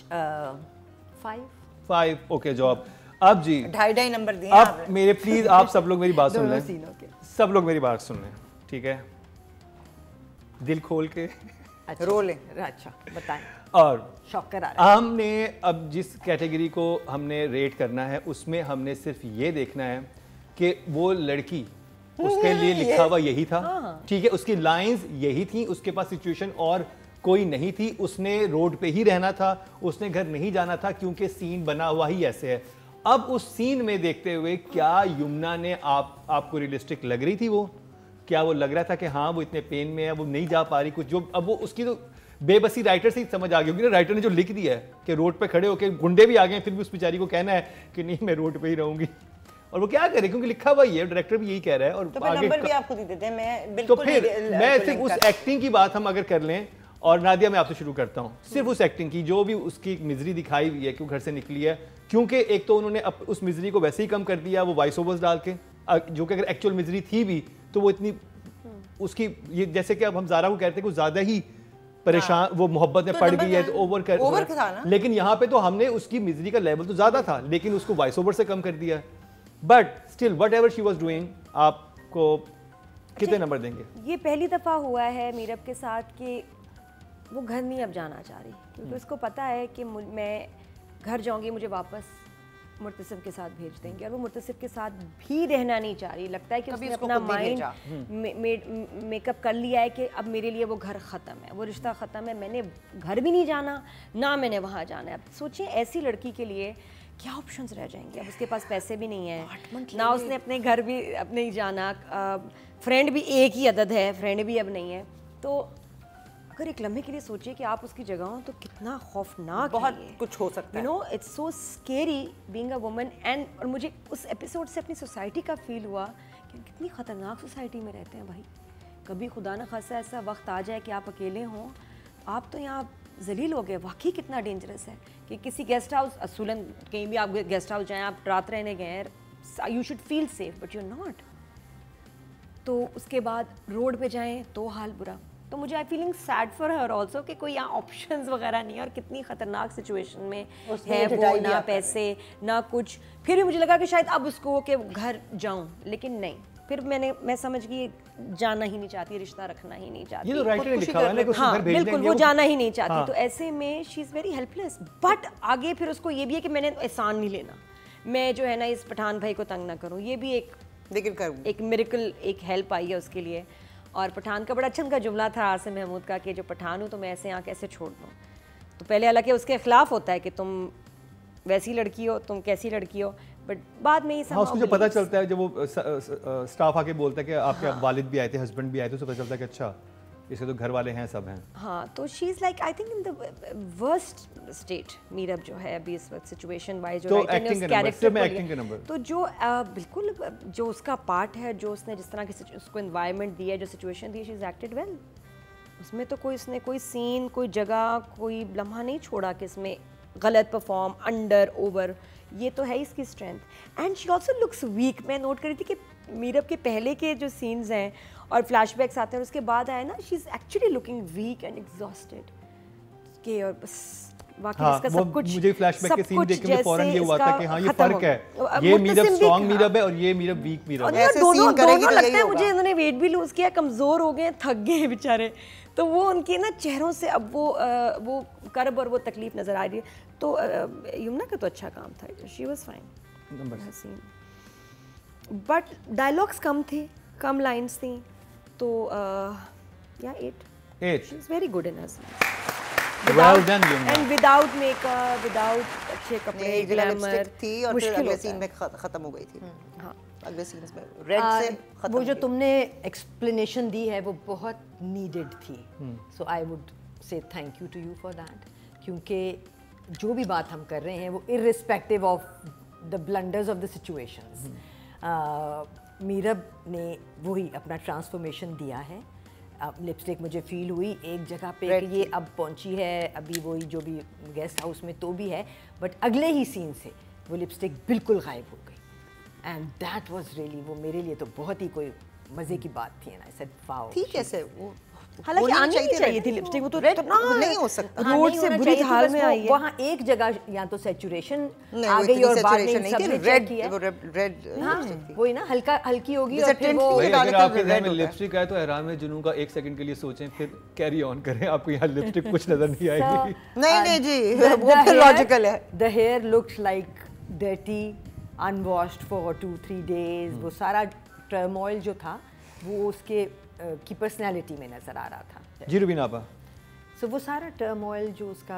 5. 5 okay job. अब जी 2.5 नंबर दिए अब आपने। मेरे प्लीज आप सब लोग मेरी बात सुन दोनों लें, सीनों के। सब लोग मेरी बात सुन लें, ठीक है, दिल खोल के। अच्छा, रोले। अच्छा बताएं, और शौक करा रहा हमने अब जिस कैटेगरी को हमने रेट करना है उसमें हमने सिर्फ ये देखना है कि वो लड़की, उसके लिए लिखा हुआ यही था, ठीक है, उसकी लाइंस यही थी, उसके पास सिचुएशन और कोई नहीं थी, उसने रोड पे ही रहना था, उसने घर नहीं जाना था क्योंकि सीन बना हुआ ही ऐसे है। अब उस सीन में देखते हुए क्या यमुना ने आपको रियलिस्टिक लग रही थी? वो क्या वो लग रहा था कि हाँ वो इतने पेन में है, वो नहीं जा पा रही कुछ, जो अब वो उसकी तो बेबसी राइटर से ही समझ आ गई होगी ना, राइटर ने जो लिख दिया है कि रोड पे खड़े होकर गुंडे भी आ गए फिर भी उस बेचारी को कहना है कि नहीं मैं रोड पे ही रहूंगी, और वो क्या करे क्योंकि लिखा हुआ ही है, डायरेक्टर भी यही कह रहा है। और तो फिर नंबर भी आपको दे देते हैं, मैं तो बिल्कुल फिर नहीं मैं को सिर्फ link उस कर- एक्टिंग की बात हम अगर कर लें, और नादिया मैं आपसे शुरू करता हूँ, सिर्फ उस एक्टिंग की जो भी उसकी मिजरी दिखाई हुई है, क्यों घर से निकली है, क्योंकि एक तो उन्होंने उस मिजरी को वैसे ही कम कर दिया वो वॉइस ओवर्स डाल के, जो कि अगर एक्चुअल मिजरी थी भी तो वो इतनी उसकी, ये जैसे कि अब हम ज़ारा को कहते हैं कि ज़्यादा ही परेशान, वो मोहब्बत में तो पड़ नंबर गई है क्या तो है? ओवर ओवर था ना? लेकिन यहाँ पे तो हमने उसकी मिजरी का लेवल तो ज़्यादा था लेकिन उसको वॉइस ओवर से कम कर दिया, but still what ever she was doing, आपको कितने नंबर देंगे? ये पहली दफ़ा हुआ है मीरब के साथ कि वो घर नहीं अब जाना चाह रही, क्योंकि उसको पता है कि मैं घर जाऊंगी मुझे वापस मुर्तसिब के साथ भेज देंगे, और वो मुर्तसिब के साथ भी रहना नहीं चाह रही। लगता है कि कभी उसने उसको अपना खुद नहीं माइंड मेकअप कर लिया है कि अब मेरे लिए वो घर ख़त्म है, वो रिश्ता ख़त्म है, मैंने घर भी नहीं जाना ना मैंने वहाँ जाना है। अब सोचिए ऐसी लड़की के लिए क्या ऑप्शंस रह जाएंगे? अब उसके पास पैसे भी नहीं है ना, उसने अपने घर भी अपने ही जाना, फ्रेंड भी एक ही अदद है, फ्रेंड भी अब नहीं है। तो अगर एक लम्हे के लिए सोचिए कि आप उसकी जगह हो तो कितना खौफनाक बहुत है ये। कुछ हो सकता है। You know it's so scary being a woman. And और मुझे उस एपिसोड से अपनी सोसाइटी का फील हुआ कि हम कितनी ख़तरनाक सोसाइटी में रहते हैं भाई। कभी खुदा न खासा ऐसा वक्त आ जाए कि आप अकेले हों, आप तो यहाँ जलील हो गए। वाकई कितना डेंजरस है कि किसी गेस्ट हाउस, असूलन कहीं भी आप गेस्ट हाउस जाएँ, आप रात रहने गए हैं, you should feel safe but you are not. तो उसके बाद रोड पे जाएं तो हाल बुरा। तो मुझे I feeling sad for her also कि कोई यहाँ ऑप्शंस वगैरह नहीं है और कितनी ख़तरनाक सिचुएशन में है वो, ना पैसे ना कुछ। फिर भी मुझे लगा कि शायद अब उसको कि घर जाऊँ, लेकिन नहीं, फिर मैं समझ गई जाना ही नहीं चाहती, रिश्ता रखना ही नहीं चाहती। ये तो राइटर ने लिखा हुआ है ना कि उसको हाँ घर भेज बिल्कुल, देंगे, वो जाना ही नहीं चाहती। हाँ। तो ऐसे में she is very helpless. But आगे फिर उसको ये भी है कि मैंने एहसान नहीं लेना, मैं जो है ना इस पठान भाई को तंग ना करूँ, ये भी एक मिरेकल, एक हेल्प आई है उसके लिए। और पठान का बड़ा अच्छा उनका जुमला था आसिम महमूद का कि जो पठान हूँ तो मैं ऐसे यहाँ कैसे छोड़ दूँ। तो पहले हालांकि उसके खिलाफ होता है कि तुम वैसी लड़की हो, तुम कैसी लड़की हो, बट बाद में ये सब उसको जो पता चलता है, जब वो स्टाफ आके बोलता है कि आपके वालिद भी आए थे, हस्बैंड भी आए थे, तो पता चलता है कि अच्छा इसे तो घर वाले हैं, सब हैं। हाँ, तो she is like I think in the worst state Meerab जो है अभी इस वक्त सिचुएशन वाइज, जो तो राइटर ने उस कैरेक्टर में एक्टिंग के नंबर, तो जो बिल्कुल जो उसका पार्ट है, जो उसने जिस तरह की उसको एनवायरनमेंट दिया है, जो सिचुएशन दी है, शी इज़ एक्टेड वेल। उसमें तो कोई इसने कोई सीन, कोई जगह, कोई लम्हा नहीं छोड़ा कि इसमें गलत परफॉर्म, अंडर, ओवर। ये तो है इसकी strength. And she also looks weak. मैं नोट करी थी कि मीरब के पहले के जो सीन्स हैं और फ्लैशबैक्स आते हैं और उसके बाद आए ना, she is actually looking weak and exhausted के, और बस वाकई इसका सब कुछ, मुझे फ्लैशबैक के सीन देख के फौरन ये हुआ था कि हाँ ये फर्क है, ये मीरब स्ट्रांग मीरब है और ये मीरब वीक मीरब है। दोनों लगता है मुझे इन्होंने वेट भी लूज किया, कमजोर हो गए, थक गए बेचारे, तो वो उनके ना चेहरों से अब वो कर्ब और वो तकलीफ नजर आ रही है। तो यमुना का तो अच्छा काम था, she was fine, but dialogues कम थे, कम लाइंस थी, तो या 8 she is very good in her scene. Well done Yamuna. And without makeup, without अच्छे कपड़े, ग्लैमर थी और फिर अगले सीन में खत्म हो गई थी। हाँ, अगले सीन्स में रेड से खत्म। वो जो तुमने एक्सप्लेनेशन दी है वो बहुत नीडेड थी, so I would say thank you to you for that, क्योंकि जो भी बात हम कर रहे हैं वो irrespective of the blunders of the situations, Meerab ने वही अपना ट्रांसफॉर्मेशन दिया है। लिपस्टिक मुझे फील हुई एक जगह पे कि ये अब पहुंची है, अभी वही जो भी गेस्ट हाउस में तो भी है, बट अगले ही सीन से वो लिपस्टिक बिल्कुल गायब हो गई। एंड दैट वाज रियली, वो मेरे लिए तो बहुत ही कोई मजे की बात थी। एंड आई सेड वाओ, ठीक है सर, वो हालांकि आनी नहीं चाहिए थी लिपस्टिक, वो तो नहीं हो सकता, रोड से बुरी हाल में आई है। वहाँ एक जगह या तो सैचुरेशन आ गई और बाद में सबने चेक किया, रेड वही ना हल्की होगी और फिर वो अगर आपके ज़हन में लिपस्टिक आए तो हैरान जुनून का 1 सेकंड के लिए सोचें, फिर कैरी ऑन करें, आपको यहाँ लिपस्टिक कुछ नजर नहीं आएगी। नहीं जी, वो फिर लॉजिकल है। The hair looks like dirty, unwashed for 2-3 days. वो सारा टर्मोइल जो था वो उसके की पर्सनैलिटी में नज़र आ रहा था। जी रुबीना आपा, सो वो सारा टर्मोइल जो उसका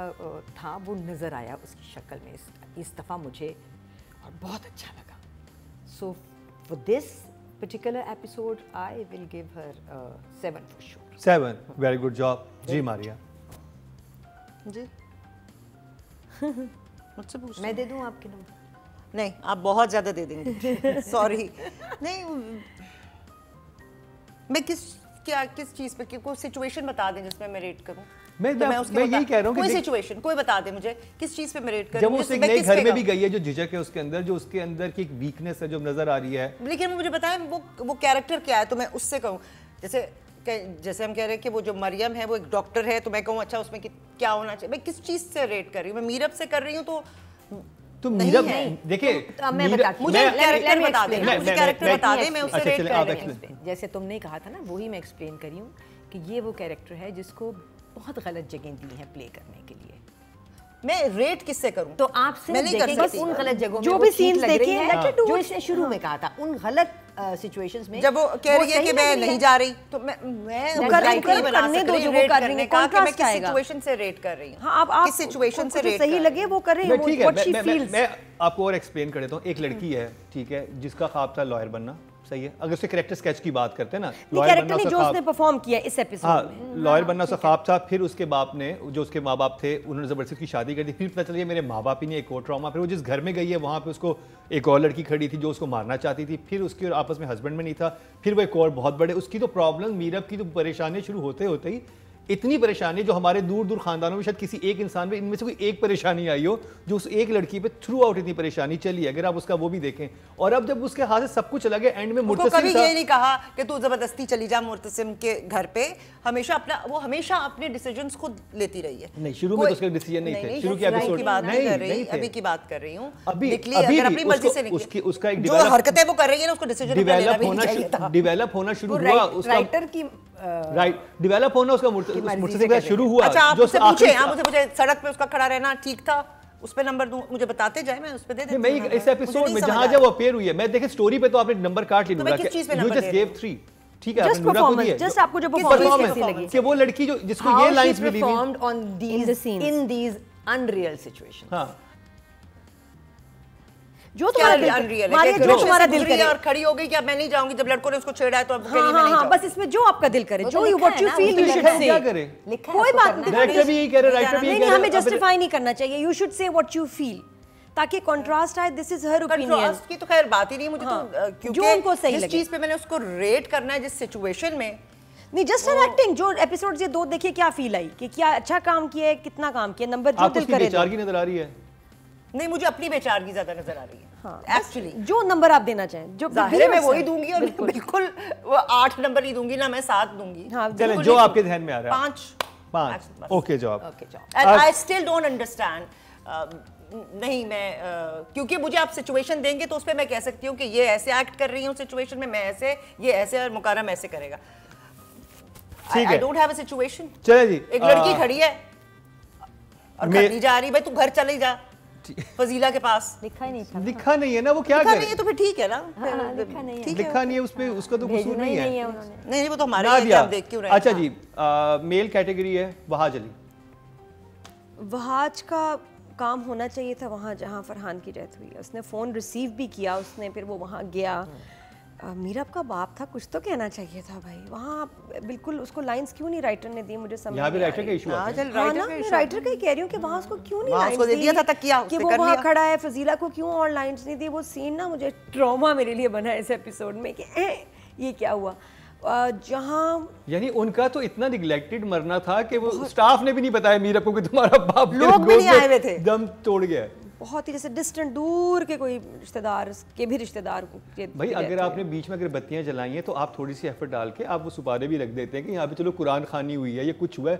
था वो नज़र आया उसकी शक्ल में इस दफ़ा मुझे, और बहुत अच्छा लगा। So for this particular episode I will give her 7 for sure. 7, very good job ji Maria ji. मुझसे पूछ, मैं दे दूं आपके नंबर? नहीं, आप बहुत ज़्यादा दे देंगे। सॉरी, नहीं, मैं किस चीज़ पे, कोई सिचुएशन बता दें जिसमें मैं रेट करूं। मैं यही कह रहा हूँ कि कोई सिचुएशन कोई बता दे मुझे, किस चीज़ पे मैं रेट करूं। जब उस एक नए घर में भी गई है, जो झिझक है उसके अंदर, जो उसके अंदर की एक वीकनेस है जो नजर आ रही है, लेकिन मुझे बताएं वो कैरेक्टर क्या है, तो मैं उससे कहूँ। जैसे हम कह रहे हैं कि वो जो मरियम है वो एक डॉक्टर है, तो मैं कहूँ अच्छा उसमें क्या होना चाहिए। मैं किस चीज़ से रेट कर रही हूँ, मैं मीरब से कर रही हूँ, तो मीरब देखिए, मैं बताती हूँ, मुझे कैरेक्टर बता दें, मुझे कैरेक्टर बता दें, मैं उससे रेट कर रही हूँ। जैसे तुमने कहा था ना, वही मैं एक्सप्लेन करी हूँ कि ये वो कैरेक्टर है जिसको बहुत गलत जगह दी है प्ले करने के लिए। मैं रेट किससे करूं? तो आप सिर्फ देखेंगे उन गलत जगहों में जो भी सीन्स देखे हैं, जो इसने शुरू में कहा था, उन गलत सिचुएशंस में जब वो कह रही है कि मैं नहीं जा रही, तो मैं करने दो जो वो कर रही है, कॉन्ट्रास्ट आएगा। सिचुएशन से रेट कर रही हूं। हां, आप किस सिचुएशन से रेट सही लगे वो कर रही है, व्हाट शी फील्स। मैं आपको और एक्सप्लेन कर देता हूँ। एक लड़की है, ठीक है, जिसका ख्वाब था लॉयर बनना, सही है। अगर उसके कैरेक्टर स्केच की बात करते हैं ना, लॉयर बनना जो उसने परफॉर्म किया इस एपिसोड में, लॉयर बनना उसका ख्वाब था। फिर उसके बाप ने, जो उसके माँ बाप थे, उन्होंने जबरदस्ती उसकी शादी कर दी। फिर पता चलिए मेरे माँ बाप ही ने एक और ट्रॉमा। फिर वो जिस घर में गई है वहाँ पे उसको एक और लड़की खड़ी थी जो उसको मारना चाहती थी। फिर उसके आपस में हस्बैंड में नहीं था। फिर वो एक और बहुत बड़े, उसकी तो प्रॉब्लम, मीरब की तो परेशानी शुरू होते होते ही इतनी परेशानी जो हमारे दूर दूर खानदानों में शायद किसी एक इंसान में इनमें से कोई एक परेशानी आई हो जो उस एक लड़की पे थ्रू आउट इतनी परेशानी चली है, अगर आप उसका वो भी देखें। और अब जब उसके हाथ से सब कुछ चला गया, एंड में उसको कभी ये नहीं कहा कि तू जबरदस्ती चली जा मुर्तसिम के घर पे, हमेशा अपने डिसीजंस खुद लेती रही है। नहीं, शुरू में तो उसके डिसीजन नहीं थे, शुरू के एपिसोड की बात नहीं कर रही, अभी की बात कर रही हूँ। अभी अगर अपनी मर्जी से निकली, उसका एक जो हरकतें वो कर रही है ना, उसको डिसीजन डेवलप होना शुरू हुआ, उसका राइटर की डेवलप होना उसका मुर्तसिम का शुरू हुआ। अच्छा, आप मुझसे पूछे सड़क पे उसका खड़ा रहना ठीक था, उस पे नंबर दूं, मुझे बताते जाए, मैं उस पे दे देती हूं। मैं इस एपिसोड में जहां जब वो अपीयर हुई है, मैं देखे स्टोरी पे तो आपने नंबर काट लिया, तो किस चीज पे नंबर दे रही हूं? 3 ठीक है, जस्ट परफॉर्मेंस, जस्ट आपको जो परफॉर्मेंस लगी कि वो लड़की जो जिसको ये लाइंस मिली थी इन दीज अनरियल सिचुएशन। हां, जो तुम्हारा दिल करे और खड़ी हो गई कि अब मैं नहीं जाऊंगी, जब लड़कों ने उसको छेड़ा है तो अब हाँ, बस इसमें जो आपका दिल करे, जो you what you feel you should say. क्या करे, कोई बात नहीं, डायरेक्टर भी यही कह रहे, राइटर भी यही कह रहे, हमें जस्टिफाई नहीं करना चाहिए, you should say what you feel, ताकि कंट्रास्ट आए। This is her opinion. Contrast की तो खैर बात ही नहीं, मुझे तो क्योंकि जिस चीज पे मैंने उसको रेट करना है, जिस सिचुएशन में, नहीं जस्ट एन एक्टिंग। जो एपिसोड्स ये 2 देखिए क्या फील आई कि क्या अच्छा काम किया है, कितना काम किया, नंबर जो दिल करे। बेचारगी नजर आ रही है? नहीं, मुझे अपनी बेचारगी ज्यादा नजर आ रही है। हाँ, एक्चुअली जो नंबर आप देना चाहें, जो जाहिर है मैं वही दूंगी, और बिल्कुल वो 8 नंबर ही दूंगी ना, मैं 7 दूंगी। हाँ, चलें, जो आपके ध्यान में आ रहा है। 5 ओके जवाब। I still don't understand. नहीं, मैं क्योंकि मुझे आप सिचुएशन देंगे तो उस पर मैं कह सकती हूँ कि ये ऐसे एक्ट कर रही हूँ सिचुएशन में, मैं ऐसे, ये ऐसे, और मुकरम ऐसे करेगा। I don't have a situation. चले जी, एक लड़की खड़ी है और खड़ी जा रही, भाई तू घर चली जा फजीला के पास। लिखा ही नहीं था, लिखा नहीं है ना, वो क्या लिखा नहीं है तो फिर ठीक है ना, लिखा नहीं है, लिखा नहीं है, उस पे उसका तो कसूर नहीं है। नहीं, वो तो हमारे हैं कि आप देख क्यों रहे हैं। अच्छा जी, मेल कैटेगरी है वहाज अली। वहाज का काम होना चाहिए था वहाँ जहाँ फरहान की डेथ हुई है। उसने फ़ोन रिसीव भी किया, उसने फिर वो वहाँ गया। मीरब का बाप था, कुछ तो कहना चाहिए था भाई वहाँ। बिल्कुल उसको लाइंस क्यों नहीं राइटर ने दी, मुझे समझ यहाँ भी राइटर का इशू है। राइटर का ही कह रही हूँ कि वहाँ उसको क्यों नहीं लाइंस दे दिया था तकिया कि वो वहाँ खड़ा है, फजीला को क्यों और लाइंस नहीं दी। वो सीन ना मुझे ट्रॉमा मेरे लिए बना है इस एपिसोड में कि ये क्या हुआ। जहाँ यानी उनका तो इतना निगलेक्टेड मरना था कि वो स्टाफ ने भी नहीं बताया मीरब को कि तुम्हारा बाप लोग भी नहीं आए हुए थे, दम तोड़ गया। बहुत ही जैसे डिस्टेंट, दूर के कोई रिश्तेदार के भी रिश्तेदार भाई अगर आपने बीच में अगर बत्तियां जलाई हैं तो आप थोड़ी सी एफर्ट डाल के आप वो सुपारे भी रख देते हैं कि यहाँ पे चलो कुरान खानी हुई है या कुछ हुआ है,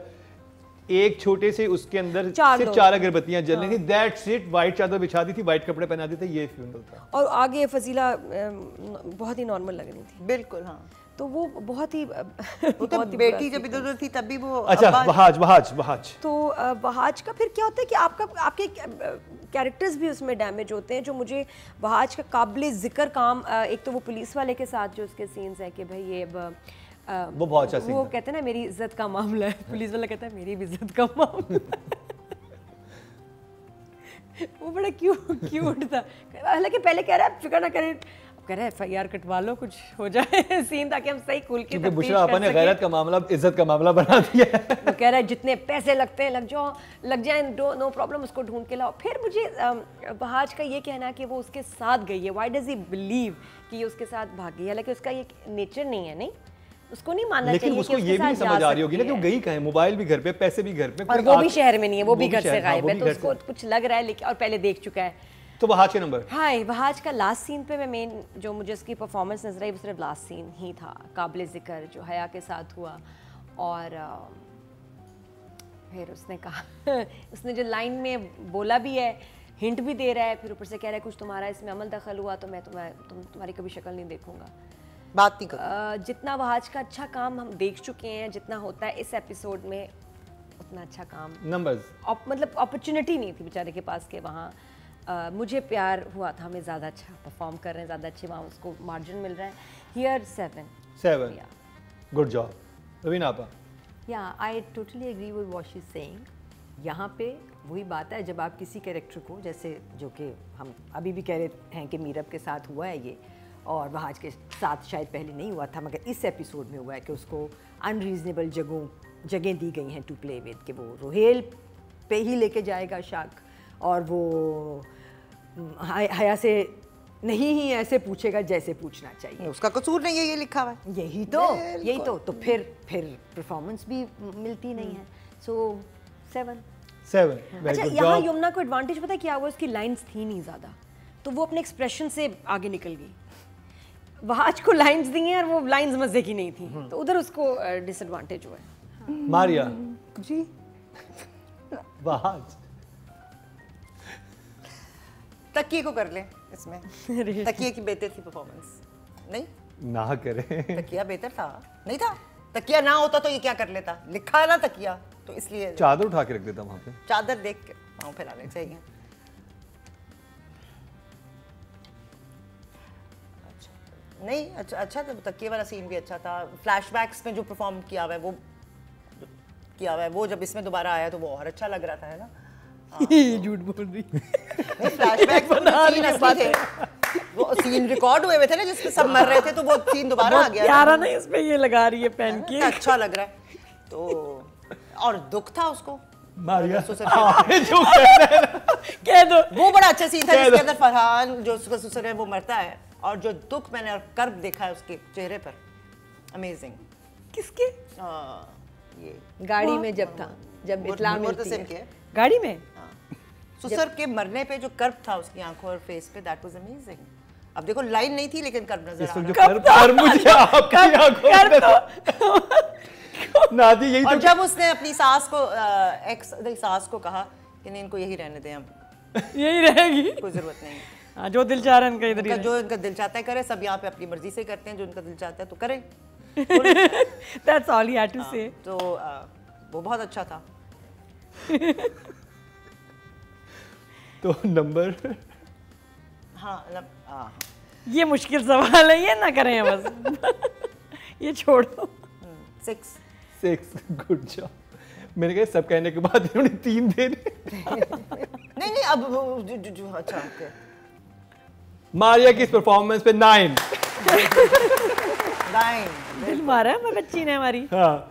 एक छोटे से उसके अंदर सिर्फ 4 अगरबत्तियां जल रही थी, दैट्स इट। वाइट चादर बिछा दी थी, वाइट कपड़े पहना दी थे, ये फ्यूनरल था। और आगे फजीला बहुत ही नॉर्मल लग रही थी। बिल्कुल हाँ, तो वो बहुत ही वो तो बेटी जब इधर थी तब भी वो। अच्छा, वहाज तो वहाज का फिर क्या होता है कि आपके कैरेक्टर्स भी उसमें डैमेज होते हैं। जो मुझे वहाज का काबिल जिक्र काम, एक तो वो पुलिस वाले के साथ जो उसके सीन्स हैं कि भाई ये वो बहुत अच्छा सीन, वो कहते हैं ना मेरी इज्जत का मामला है, पुलिस वाला कहता है मेरी भी इज्जत का मामला वो बड़ा क्यूट था। हालांकि पहले कह रहा है फिक्र ना करें, कह रहा है FIR कटवा लो, कुछ हो जाए सीन, ताकि हम सही खुल के तफ्तीश कर सकें। गैरत का मामला इज्जत का मामला बना दिया है। वो कह रहा है जितने पैसे लगते हैं लग जाए, नो प्रॉब्लम, उसको ढूंढ के लाओ। फिर मुझे वहाज का ये कहना है कि वो उसके साथ गई है, व्हाई डज ही बिलीव कि ये उसके साथ भाग गई, हालांकि उसका ये नेचर नहीं है। नहीं, उसको नहीं मानना चाहिए। लेकिन उसको ये भी नहीं समझ आ रही होगी ना कि वो गई कहाँ है, मोबाइल भी घर पे, पैसे भी घर पे, और वो भी शहर में नहीं है, वो भी घर से गायब है, तो उसको कुछ लग रहा है, लेकिन और पहले देख चुका है। तो वहाज के नंबर, हाँ, वहाज का लास्ट सीन पे मैं मेन जो मुझे उसकी परफॉर्मेंस नजर आई वो सिर्फ लास्ट सीन ही था, काबिल जिक्र, जो हया के साथ हुआ। और फिर उसने कहा उसने जो लाइन में बोला भी है, हिंट भी दे रहा है, फिर ऊपर से कह रहा है कुछ तुम्हारा इसमें अमल दखल हुआ तो मैं तुम्हारी कभी शक्ल नहीं देखूंगा, बात नहीं करूं। जितना वहाज का अच्छा काम हम देख चुके हैं, जितना होता है इस एपिसोड में, उतना अच्छा काम नंबर्स मतलब अपॉर्चुनिटी नहीं थी बेचारे के पास के वहाँ। मुझे प्यार हुआ था, हमें ज़्यादा अच्छा परफॉर्म कर रहे हैं, ज़्यादा अच्छे वहाँ उसको मार्जिन मिल रहा है। Here 7 good job. रवीना आपा। Yeah I totally agree with what she is saying. यहाँ पे वही बात है, जब आप किसी कैरेक्टर को, जैसे जो कि हम अभी भी कह रहे हैं कि मीरब के साथ हुआ है ये, और वहाज के साथ शायद पहले नहीं हुआ था, मगर इस एपिसोड में हुआ है कि उसको अनरीजनेबल जगह दी गई हैं टू प्ले विद, कि वो रोहेल पे ही लेके जाएगा शक, और वो हया से नहीं ही ऐसे पूछेगा जैसे पूछना चाहिए। उसका कसूर नहीं है, ये लिखा हुआ है। यही तो फिर परफॉर्मेंस भी मिलती नहीं है। सो 7। अच्छा, यहाँ यमुना को एडवांटेज पता है क्या हुआ, उसकी लाइंस थी नहीं ज़्यादा, तो वो अपने एक्सप्रेशन से आगे निकल गई। वहाज को लाइंस दी हैं और वो लाइंस मजे की नहीं थी, तो उधर उसको डिसएडवांटेज हुआ है। मारिया जी, वहाज तकिए को कर ले इसमें। तकिए की बेहतर थी परफॉर्मेंस, नहीं ना करे। तकिया बेहतर था, नहीं था? तकिया ना होता तो ये क्या कर लेता? लिखा है ना तकिया, तो इसलिए चादर उठा के रख देता वहां पे। चादर देख के पाँव फैलाने चाहिए। अच्छा नहीं, अच्छा था तकिए वाला सीन भी अच्छा था। फ्लैशबैक्स में जो परफॉर्म किया हुआ है वो जब इसमें दोबारा आया तो वो और अच्छा लग रहा था, है ना? झूठ बोल रही। फ्लैशबैक थे, वो सीन रिकॉर्ड हुए थे ना जिसमें सब मर रहे थे, तो वो सीन दोबारा आ गया। यारा नहीं इसमें ये लगा रही है पहन के, अच्छा लग रहा है तो। और दुख था उसको मारिया जो कह दो। वो बड़ा अच्छा सीन था जिसके अंदर फरहान जो उसका ससुर है वो मरता है, और जो दुख मैंने और कर्ब देखा है उसके चेहरे पर, अमेजिंग। किसके? ये गाड़ी में जब इत्ला मिलती है गाड़ी में, ससुर के मरने पे जो कर्ब था उसकी आंखों और फेस पे, दैट वाज अमेजिंग। अब देखो लाइन नहीं थी लेकिन कर्ब नजर आ रहा कर मुझे आपकी आंखों में नादी यही और तो। जब उसने अपनी सास को सास को कहा कि नहीं इनको यही रहने दें, अब यही रहेगी, कोई जरूरत नहीं है। हाँ, जो दिल चाह रहा है इनका इधर ही जो इनका दिल चाहता है करे, सब यहाँ पे अपनी मर्जी से करते हैं, जो इनका दिल चाहता है तो करें। That's all he had to say. तो वो बहुत अच्छा था। तो नंबर हाँ ये मुश्किल सवाल है, ये ना करें बस। ये छोड़ो। 6 गुड जॉब। मैंने कहा सब कहने के बाद इन्होंने 3 दे दिए। नहीं अब अच्छा ओके। मारिया की इस परफॉर्मेंस पे 9। दिल मारा है मैं बच्ची ने हमारी। हाँ